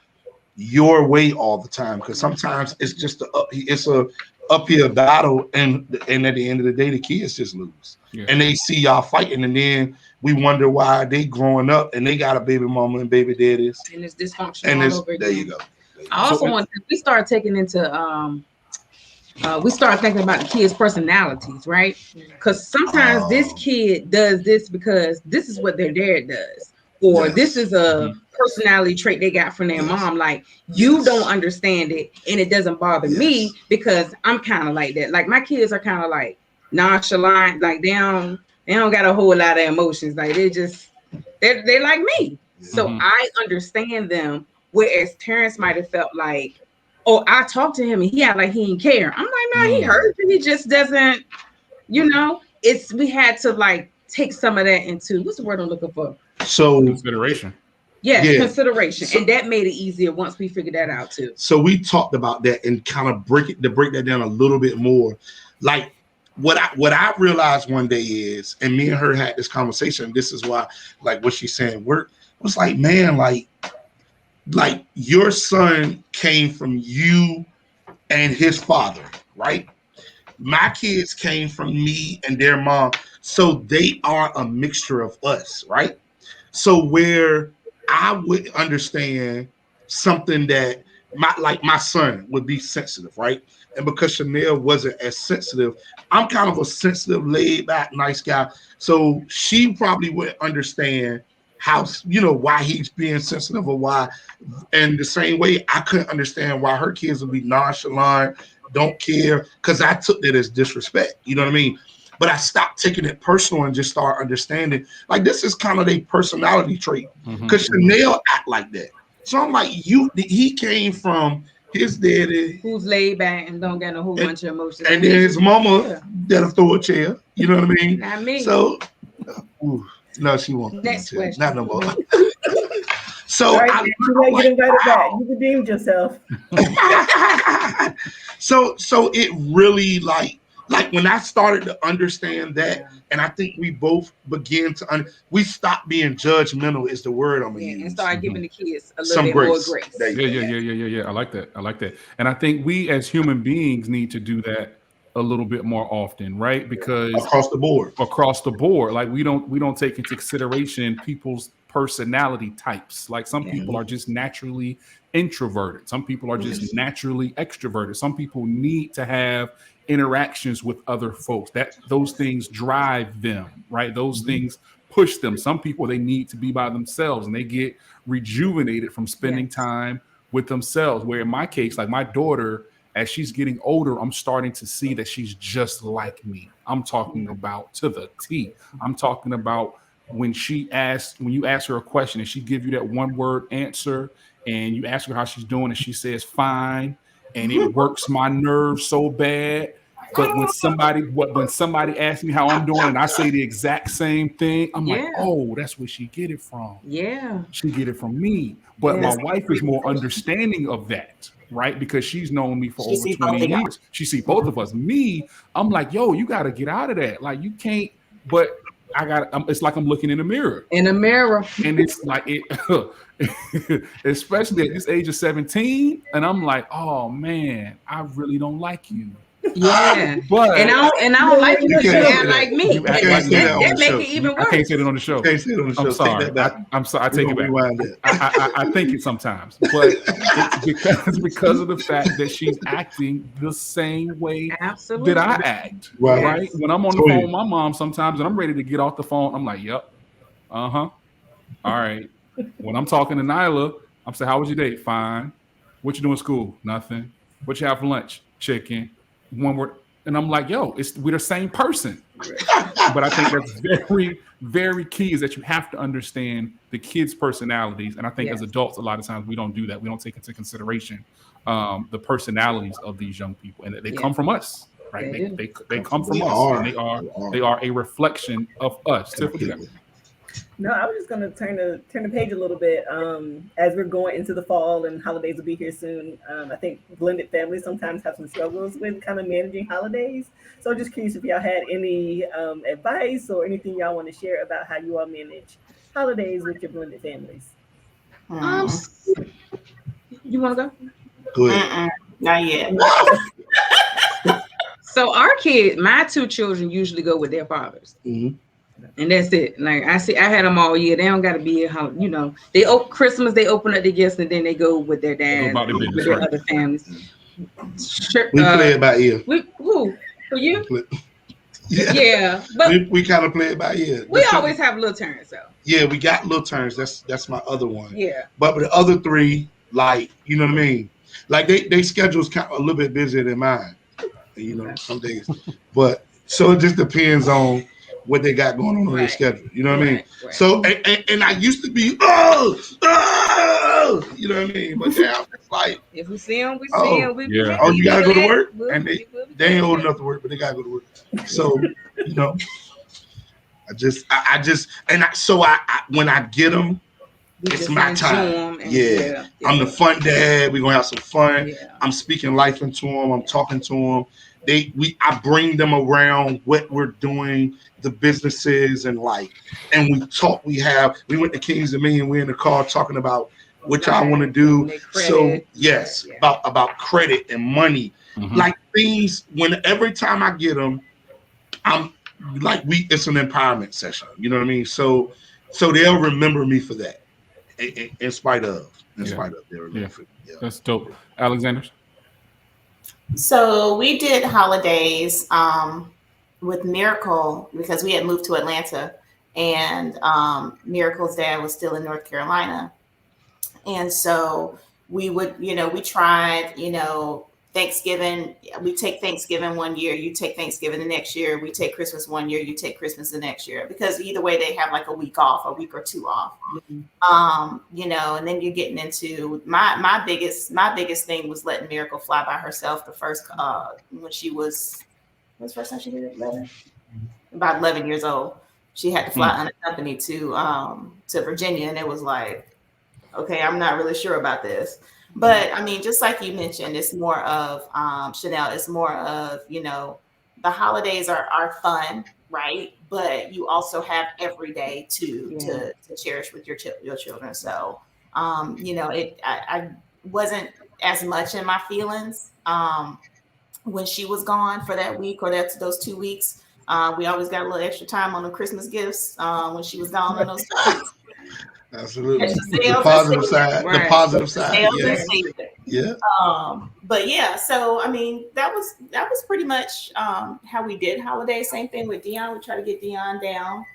S4: your way all the time, because sometimes it's just a uphill battle, and at the end of the day, the kids just lose. Yeah. And they see y'all fighting, and then we wonder why they growing up and they got a baby mama and baby daddies,
S3: and it's dysfunctional all over again.
S4: There you go.
S3: I also want we start taking into we start thinking about the kids' personalities, right? Because sometimes this kid does this because this is what their dad does, or this is a personality trait they got from their mom. Like, you don't understand it, and it doesn't bother me because I'm kind of like that. Like, my kids are kind of like nonchalant, like they don't got a whole lot of emotions. Like, they're like me. So I understand them. Whereas Terrence might have felt like, oh, I talked to him and he had like he didn't care. I'm like, no, he hurt, and he just doesn't, we had to like take some of that into, what's the word I'm looking for?
S4: So
S1: consideration.
S3: Consideration. So, and that made it easier once we figured that out too.
S4: So we talked about that and kind of break that down a little bit more. Like, what I realized one day is, and me and her had this conversation, this is why, like what she's saying, was like, man, like your son came from you and his father, right? My kids came from me and their mom. So they are a mixture of us, right? So where I would understand something that my son would be sensitive, right? and because Chanel wasn't as sensitive, I'm kind of a sensitive, laid back, nice guy. So she probably would understand how, why he's being sensitive or why. And the same way I couldn't understand why her kids would be nonchalant, don't care, because I took that as disrespect. You know what I mean? But I stopped taking it personal and just started understanding, like, this is kind of a personality trait. Because Chanel act like that. So I'm like, he came from his daddy,
S3: who's laid back and don't get a whole bunch of emotions,
S4: and then his mama that'll throw a chair. You know what I mean?
S3: Not me.
S4: So, no, she won't.
S3: Next question.
S4: Not no more. So
S2: all right, you might get invited back. You redeemed yourself.
S4: So it really like when I started to understand that, and I think we both began to we stopped being judgmental is the word I'm gonna use,
S3: and start giving the kids a little bit more grace.
S1: Yeah. I like that. And I think we as human beings need to do that a little bit more often, right? Because
S4: across the board,
S1: like we don't take into consideration people's personality types. Like some people are just naturally introverted. Some people are just naturally extroverted. Some people need to have interactions with other folks. Those things drive them, right? Those things push them. Some people, they need to be by themselves and they get rejuvenated from spending time with themselves. Where in my case, like my daughter, as she's getting older, I'm starting to see that she's just like me. I'm talking about to the T. I'm talking about when you ask her a question and she gives you that one word answer and you ask her how she's doing and she says fine, and it works my nerves so bad. But when somebody asks me how I'm doing and I say the exact same thing, I'm like, oh, that's where she get it from.
S3: Yeah.
S1: She get it from me. But my wife is more understanding of that, right? Because she's known me for over 20 years. She see both of us. Me, I'm like, yo, you got to get out of that. Like you can't, but it's like I'm looking in a mirror.
S3: In a mirror.
S1: And it's like especially at this age of 17. And I'm like, oh man, I really don't like you.
S3: Yeah,
S1: but
S3: and I don't like you because you act like me. That make it even worse.
S1: I can't say it on the show. I'm sorry. I'm sorry. I take it back. I think it sometimes, but it's because of the fact that she's acting the same way that I act. Right? When I'm on the phone with my mom sometimes and I'm ready to get off the phone, I'm like, yep. All right. When I'm talking to Nyla, I'm saying, how was your day? Fine. What you doing in school? Nothing. What you have for lunch? Chicken. One word, and I'm like, yo, we're the same person. But I think that's very, very key is that you have to understand the kids' personalities. And I think as adults, a lot of times we don't do that. We don't take into consideration the personalities of these young people, and they come from us, right? They come from us, and they are a reflection of us.
S2: No, I was just going to turn the page a little bit as we're going into the fall and holidays will be here soon. I think blended families sometimes have some struggles with kind of managing holidays. So just curious if y'all had any advice or anything y'all want to share about how you all manage holidays with your blended families.
S3: You want to go?
S4: Go ahead.
S5: Not yet.
S3: So my two children usually go with their fathers. Mm-hmm. And that's it. Like I had them all year. They don't got to be at home. They Christmas. They open up the gifts and then they go with their dad, with their other families.
S4: Sure, we play it by ear.
S3: Who? For you? Yeah, but
S4: we kind of play it by ear.
S3: We always have little turns, though.
S4: Yeah, we got little turns. That's my other one.
S3: Yeah.
S4: But the other three, like, you know what I mean? Like they schedule's kind of a little bit busier than mine. Some days. But so it just depends on what they got going on their schedule, you know what I mean? Right. So and I used to be you know what I mean? But now it's like
S3: if we see them, we see them.
S4: You gotta go to work, and they ain't old enough to work, but they gotta go to work. So when I get them, it's my time. I'm the fun dad. We're gonna have some fun. Yeah. I'm speaking life into them. I'm talking to them. I bring them around what we're doing, the businesses, and we talk. We went to Kings and Me, and we're in the car talking about what y'all want to do. So yes, about credit and money, like things. Every time I get them, I'm like it's an empowerment session. You know what I mean? So they'll remember me for that, in spite of. They'll remember.
S1: That's dope, Alexander.
S5: So we did holidays with Miracle because we had moved to Atlanta, and Miracle's dad was still in North Carolina. And so we would, we tried, Thanksgiving, we take Thanksgiving one year, you take Thanksgiving the next year, we take Christmas one year, you take Christmas the next year, because either way they have like a week off, a week or two off. And then you're getting into my biggest thing was letting Miracle fly by herself the first when she was, what's the first time she did it? 11? About 11 years old. She had to fly unaccompanied to Virginia, and it was like, okay, I'm not really sure about this. But I mean, just like you mentioned, it's more of Chanel, it's more of, the holidays are fun, right? But you also have every day to cherish with your children. So I wasn't as much in my feelings when she was gone for that week or those 2 weeks. We always got a little extra time on the Christmas gifts when she was gone on those 2 weeks.
S4: Absolutely. The positive side.
S3: Right.
S4: The positive side.
S5: Yeah. But yeah, so I mean, that was pretty much how we did holidays. Same thing with Dion. We try to get Dion down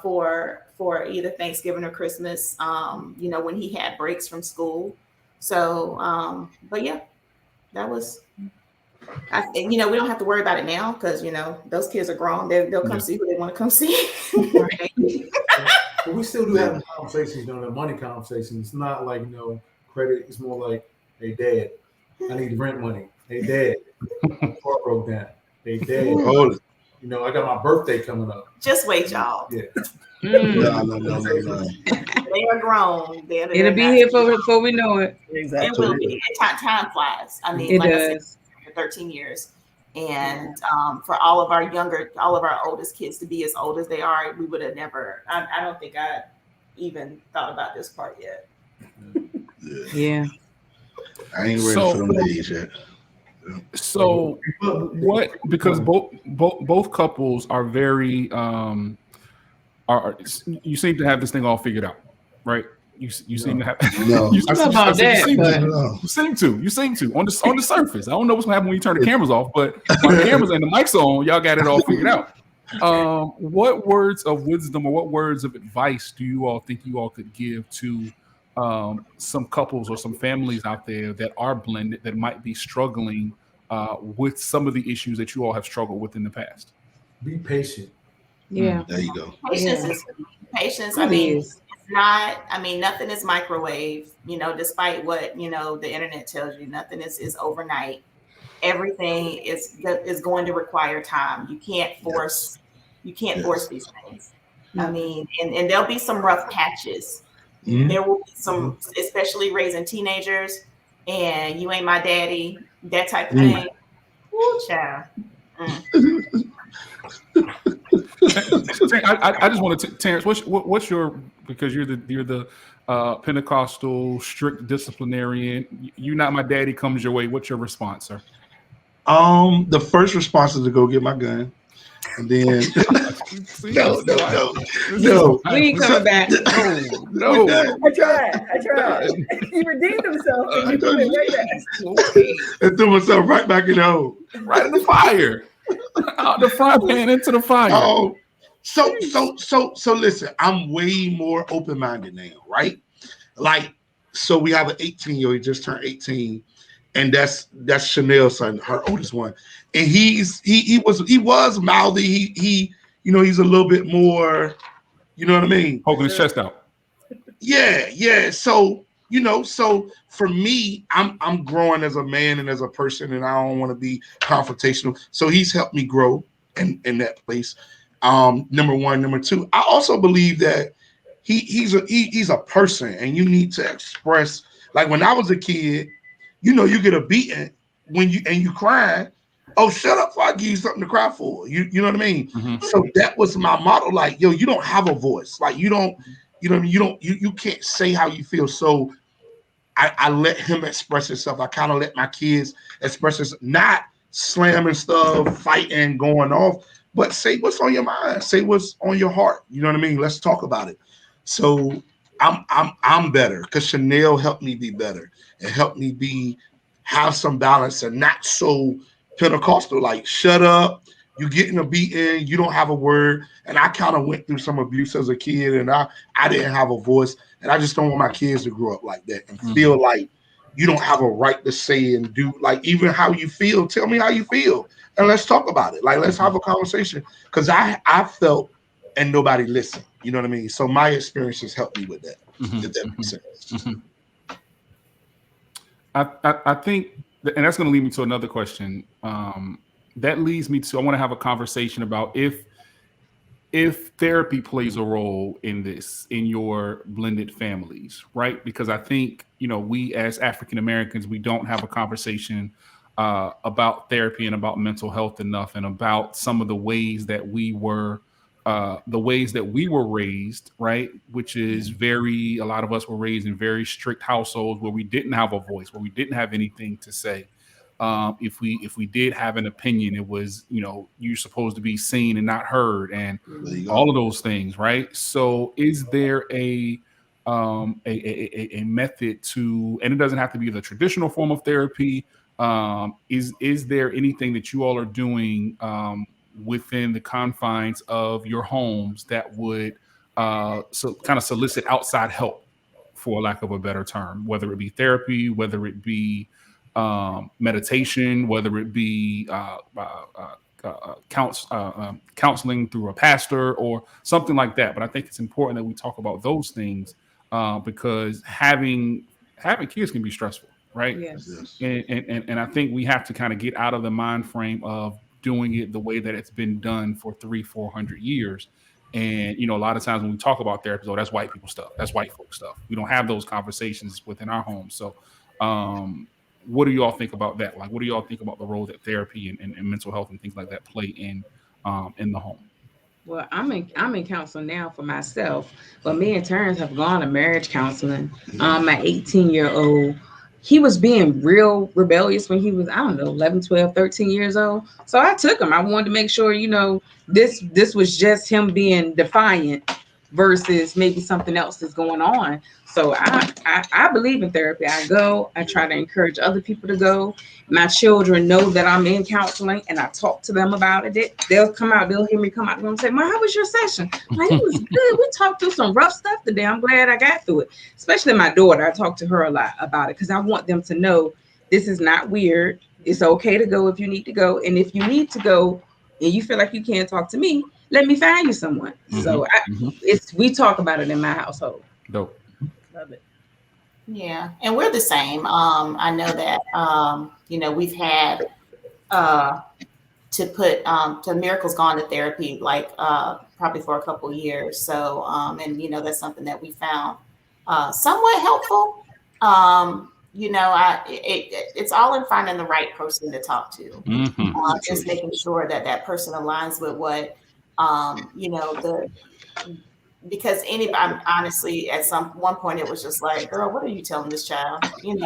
S5: for either Thanksgiving or Christmas. When he had breaks from school. So, but yeah, that was. We don't have to worry about it now because those kids are grown. They'll come see who they want to come see.
S6: But we still do have conversations, the money conversations. It's not like credit. It's more like, hey dad, I need rent money. Hey dad, my car broke down. Hey dad, hold it. I got my birthday coming up.
S5: Just wait, y'all.
S6: Yeah.
S4: No.
S5: They are grown.
S3: It'll be here before we know it.
S2: Exactly.
S5: It will be. Time flies. I mean, like I said, 13 years. And for all of our oldest kids to be as old as they are, we would have never, I don't think I even thought about this part yet.
S3: Yeah.
S4: I ain't ready for them days yet.
S1: So because both couples are very, you seem to have this thing all figured out, right? You seem to have.
S4: No,
S1: you
S3: seem
S1: to on the surface. I don't know what's gonna happen when you turn the cameras off, but when the cameras and the mics on, y'all got it all figured out. What words of wisdom or what words of advice do you all think you all could give to some couples or some families out there that are blended that might be struggling with some of the issues that you all have struggled with in the past?
S6: Be patient.
S3: Yeah.
S4: There you go.
S5: Patience. I mean, nothing is microwave, despite what, the internet tells you, nothing is overnight. Everything is going to require time. You can't force these things. I mean, and there'll be some rough patches. There will be some, especially raising teenagers and you ain't my daddy, that type of thing. Ooh, child.
S1: I just want to, Terrence, what's your, because you're the Pentecostal strict disciplinarian. You not my daddy comes your way. What's your response, sir?
S4: The first response is to go get my gun, and then no.
S3: We ain't coming back.
S1: No.
S2: I tried. He redeemed himself, and you put it right back.
S4: I threw myself right back in the hole,
S1: right in the fire. Out the frying pan into the fire.
S4: Oh, so listen, I'm way more open-minded now, right? Like, so we have an 18-year-old, he just turned 18, and that's Chanel's son, her oldest one. And he was mouthy. He he's a little bit more, you know what I mean?
S1: Poking his chest out.
S4: Yeah. So, so for me, I'm growing as a man and as a person, and I don't want to be confrontational. So he's helped me grow in that place. Number one. Number two, I also believe that he's a person, and you need to express. Like when I was a kid, you get a beating when you crying. Oh, shut up! Before I give you something to cry for. You know what I mean? Mm-hmm. So that was my motto. Like, yo, you don't have a voice. Like you can't say how you feel. So I let him express himself. I kind of let my kids express this, not slamming stuff, fighting, going off, but say what's on your mind. Say what's on your heart. You know what I mean? Let's talk about it. So I'm better because Chanel helped me be better and helped me be have some balance and not so Pentecostal, like shut up, you getting a beating, you don't have a word. And I kind of went through some abuse as a kid, and I didn't have a voice, and I just don't want my kids to grow up like that and feel like you don't have a right to say and do, like, even how you feel. Tell me how you feel, and let's talk about it. Like, let's have a conversation, because I felt and nobody listened. You know what I mean? So my experiences helped me with that. If that makes sense.
S1: I think, and that's going to lead me to another question. That leads me to, I want to have a conversation about if therapy plays a role in this, in your blended families, right? Because I think, we as African Americans, we don't have a conversation about therapy and about mental health enough, and about some of the ways that we were raised, right? Which is a lot of us were raised in very strict households where we didn't have a voice, where we didn't have anything to say. If we did have an opinion, it was, you're supposed to be seen and not heard, and all of those things, right? So is there a method to, and it doesn't have to be the traditional form of therapy, is there anything that you all are doing within the confines of your homes that would kind of solicit outside help, for lack of a better term, whether it be therapy, whether it be meditation, whether it be counseling through a pastor or something like that? But I think it's important that we talk about those things because having kids can be stressful, right?
S3: Yes.
S1: And I think we have to kind of get out of the mind frame of doing it the way that it's been done for 300-400 years. And, a lot of times when we talk about therapy, that's white people stuff. That's white folk stuff. We don't have those conversations within our homes. So what do you all think about that? Like, what do you all think about the role that therapy and mental health and things like that play in the home?
S3: Well, I'm in counseling now for myself, but me and Terrence have gone to marriage counseling. My 18-year-old, he was being real rebellious when he was, 11, 12, 13 years old. So I took him. I wanted to make sure, this was just him being defiant versus maybe something else is going on. So I believe in therapy. I try to encourage other people to go. My children know that I'm in counseling, and I talk to them about it. They'll hear me come out and say, "Mom, how was your session?" Like, it was good. We talked through some rough stuff today. I'm glad I got through it. Especially my daughter. I talk to her a lot about it because I want them to know this is not weird. It's okay to go if you need to go. And if you need to go and you feel like you can't talk to me, let me find you someone. So we talk about it in my household.
S1: Dope.
S2: Love it.
S5: Yeah, and we're the same. I know that we've had Miracle's gone to therapy like probably for a couple of years. So and that's something that we found somewhat helpful. It's all in finding the right person to talk to. Just making sure that person aligns with what because anybody, honestly, at one point it was just like, girl, what are you telling this child? I need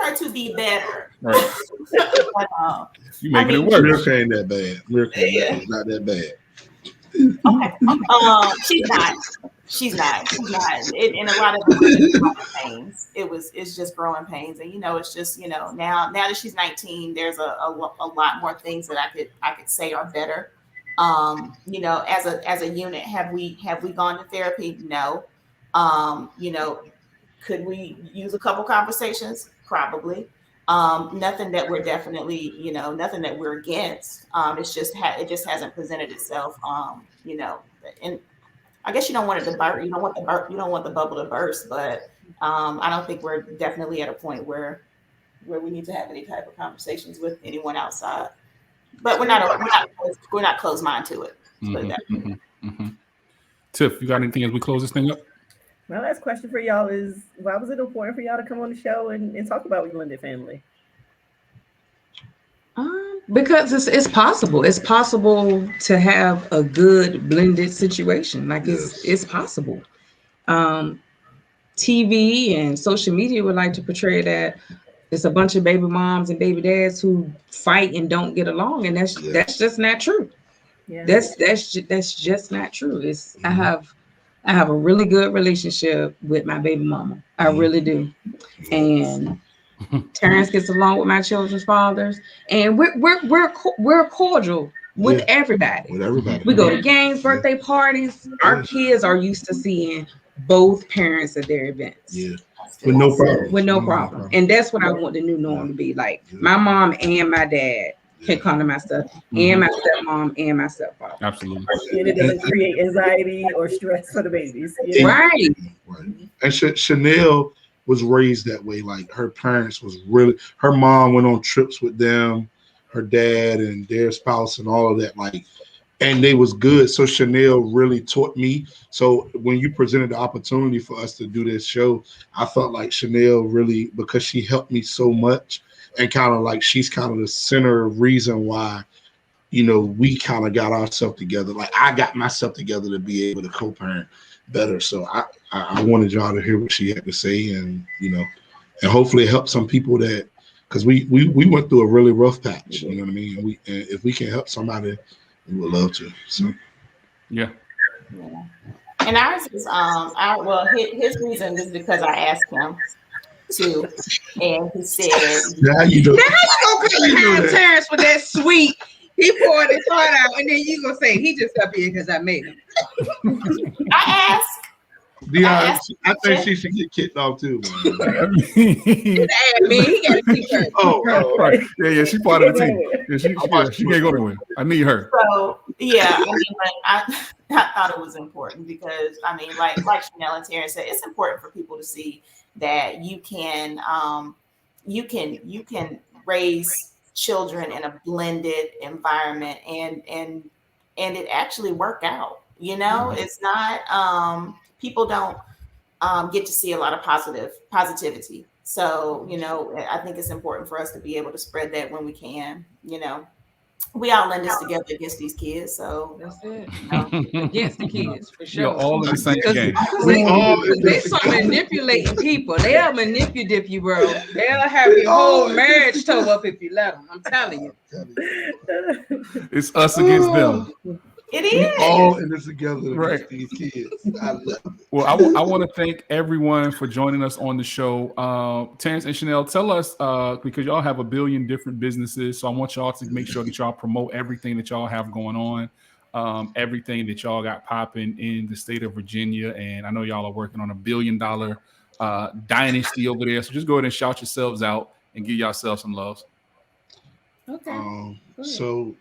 S5: her to be better. Right.
S1: You making it worse.
S4: Miracle ain't that bad. Miracle is not that bad.
S5: Okay. She's not. In a lot of pains. It's just growing pains, and it's just now that she's 19, there's a lot more things that I could say are better. As a unit, have we gone to therapy? No. Could we use a couple conversations? Probably. Nothing that we're definitely, nothing that we're against. It's just it just hasn't presented itself. And I guess you don't want it to burst. You don't want the bubble to burst. But I don't think we're definitely at a point where we need to have any type of conversations with anyone outside. But we're not closed mind to it.
S1: Tiff, you got anything as we close this thing up?
S2: My last question for y'all is, why was it important for y'all to come on the show and talk about blended family?
S3: Because it's possible. It's possible to have a good blended situation. Like it's possible. TV and social media would like to portray that it's a bunch of baby moms and baby dads who fight and don't get along, and that's just not true. Yeah. That's just not true. I I have a really good relationship with my baby mama. I really do. And Terrence gets along with my children's fathers, and we're cordial with everybody.
S4: With everybody.
S3: We go to games, birthday parties. Our kids are used to seeing both parents at their events.
S4: Yeah. With no problem.
S3: With no problem. And that's what I want the new norm to be like. My mom and my dad can come to my stuff, and my stepmom and my stepfather.
S1: Absolutely.
S2: And it doesn't create anxiety or stress for the babies.
S3: Right.
S4: And Chanel was raised that way. Like her parents was really, her mom went on trips with them, her dad and their spouse and all of that. Like, and they was good. So Chanel really taught me. So when you presented the opportunity for us to do this show, I felt like Chanel really, because she helped me so much, and kind of like she's kind of the center reason why, you know, we kind of got ourselves together. Like I got myself together to be able to co-parent better. So I wanted y'all to hear what she had to say, and you know, and hopefully help some people that, because we went through a really rough patch. You know what I mean? And if we can help somebody, we would love to. So
S1: yeah.
S5: And ours is his reason is because I asked him to, and he said,
S4: now you
S3: gonna come Terrence with that sweet. He poured his heart out, and then you gonna say he just up here because I made him.
S5: I asked.
S4: I think she should get kicked off too.
S3: He got a t-shirt.
S1: Right. Yeah, she's part of the team. Yeah, she can't go anywhere. I need her.
S5: So yeah, I mean, I thought it was important because I mean, like Chanel and Terrence said, it's important for people to see that you can raise children in a blended environment and it actually work out. You know, it's not people don't get to see a lot of positivity. So, you know, I think it's important for us to be able to spread that when we can. You know, we all lend us together against these kids. So
S3: that's it. You know? Against the kids, for sure.
S1: You're all in the same game.
S3: They so manipulating people. They'll manipulate you, bro. They'll have your whole marriage towed up if you let them. I'm telling you.
S1: It's us against them.
S5: It is.
S4: We all in this together,
S1: right?
S4: These kids. I love it.
S1: Well, I want to thank everyone for joining us on the show. Terrence and Chanel, tell us because y'all have a billion different businesses, so I want y'all to make sure that y'all promote everything that y'all have going on, everything that y'all got popping in the state of Virginia, and I know y'all are working on $1 billion dynasty over there. So just go ahead and shout yourselves out and give yourselves some love.
S3: Okay.
S4: So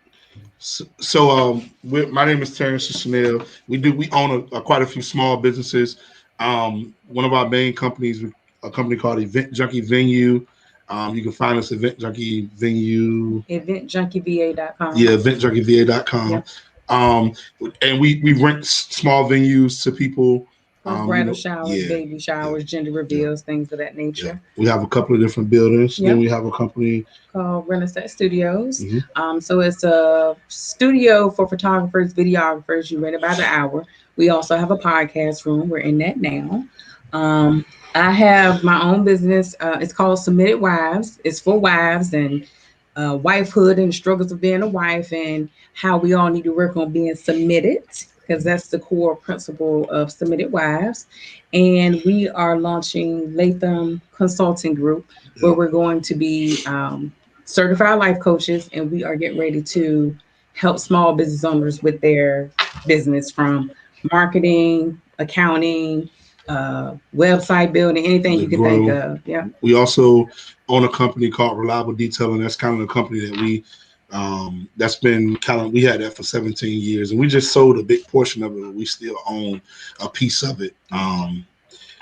S4: my name is Terrence Chanel. We own quite a few small businesses. One of our main companies, a company called Event Junkie Venue. You can find us at Event Junkie Venue.
S3: EventJunkieVA.com.
S4: Yeah, EventJunkieVA.com. Yep. And we rent small venues to people.
S3: Bridal showers, baby showers, gender reveals, things of that nature.
S4: Yeah. We have a couple of different buildings. Then we have a company
S3: called Renaissance Studios. So it's a studio for photographers, videographers. You rent it by the hour. We also have a podcast room. We're in that now. I have my own business. It's called Submitted Wives. It's for wives and wifehood and struggles of being a wife and how we all need to work on being submitted, because that's the core principle of Submitted Wives. And we are launching Latham Consulting Group, where we're going to be certified life coaches, and we are getting ready to help small business owners with their business, from marketing, accounting, website building, anything you can think of. Yeah.
S4: We also own a company called Reliable Detailing. That's kind of the company that we had that for 17 years, and we just sold a big portion of it, but we still own a piece of it.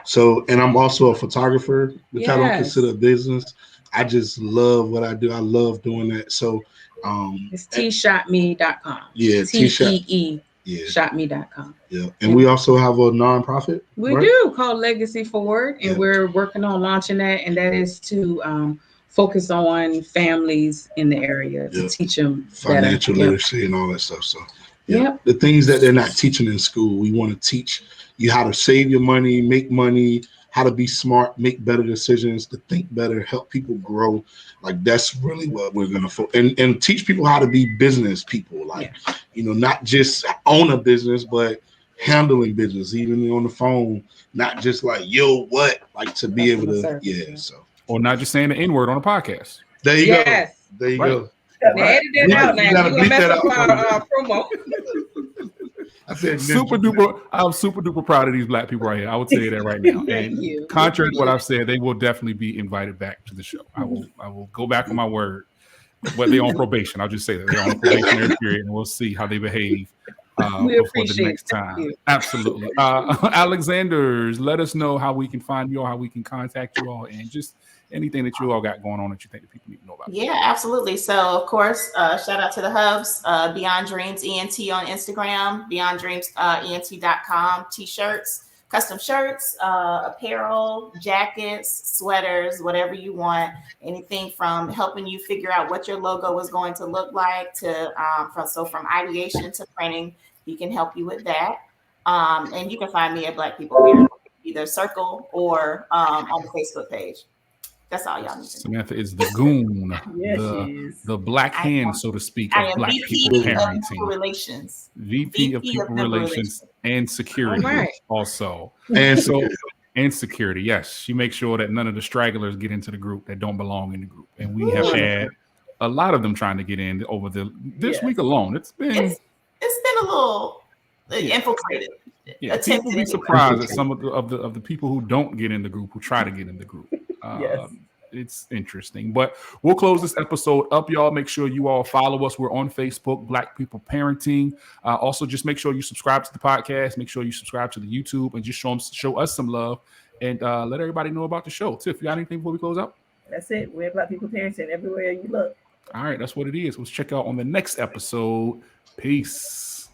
S4: So, and I'm also a photographer, which I don't consider a business. I just love what I do. I love doing that. So
S3: it's tshotme.com.
S4: Yeah,
S3: TEE. Yeah. Shotme.com.
S4: Yeah. And we also have a nonprofit.
S3: We do, called Legacy Forward, and we're working on launching that, and that is to focus on families in the area to teach them
S4: financial literacy and all that stuff. So the things that they're not teaching in school, we want to teach you how to save your money, make money, how to be smart, make better decisions, to think better, help people grow. Like that's really what we're gonna focus and teach people how to be business people. Like, you know, not just own a business, but handling business, even on the phone, not just like, yo, what? Like to be able to, so.
S1: Or not just saying the N-word on a podcast.
S4: There you go. There you go.
S3: Right. Edit that out now. You gotta bleep that out. Promo.
S4: I said
S1: super duper. I'm super duper proud of these black people right here. I will tell you that right now. And contrary to what I've said, they will definitely be invited back to the show. I will go back on my word. But they're on probation. I'll just say that they're on a probationary period, and we'll see how they behave before the next time. Absolutely. Alexanders, let us know how we can find you all, how we can contact you all, and just anything that you all got going on that you think that people need to know about.
S5: Yeah, absolutely. So, of course, shout out to the hubs, Beyond Dreams ENT on Instagram, BeyondDreamsENT.com, t-shirts, custom shirts, apparel, jackets, sweaters, whatever you want. Anything from helping you figure out what your logo is going to look like to from ideation to printing, he can help you with that. And you can find me at Black People Here, either circle or on the Facebook page. That's all y'all need to know.
S1: Samantha is the goon, the black hand, so to speak, of Black People Parenting.
S5: Relations.
S1: VP of People Relations and Security also. And security, yes. She makes sure that none of the stragglers get into the group that don't belong in the group. And we have had a lot of them trying to get in over this week alone. It's been a
S5: little infiltrated.
S1: Yeah, people be surprised at some of the people who don't get in the group, who try to get in the group. It's interesting, but we'll close this episode up, y'all. Make sure you all follow us. We're on Facebook, Black People Parenting. Also, just make sure you subscribe to the podcast. Make sure you subscribe to the YouTube, and just show us some love, and let everybody know about the show. Tiff, you got anything before we close out?
S2: That's it. We're Black People Parenting everywhere you look.
S1: All right, that's what it is. Let's check out on the next episode. Peace.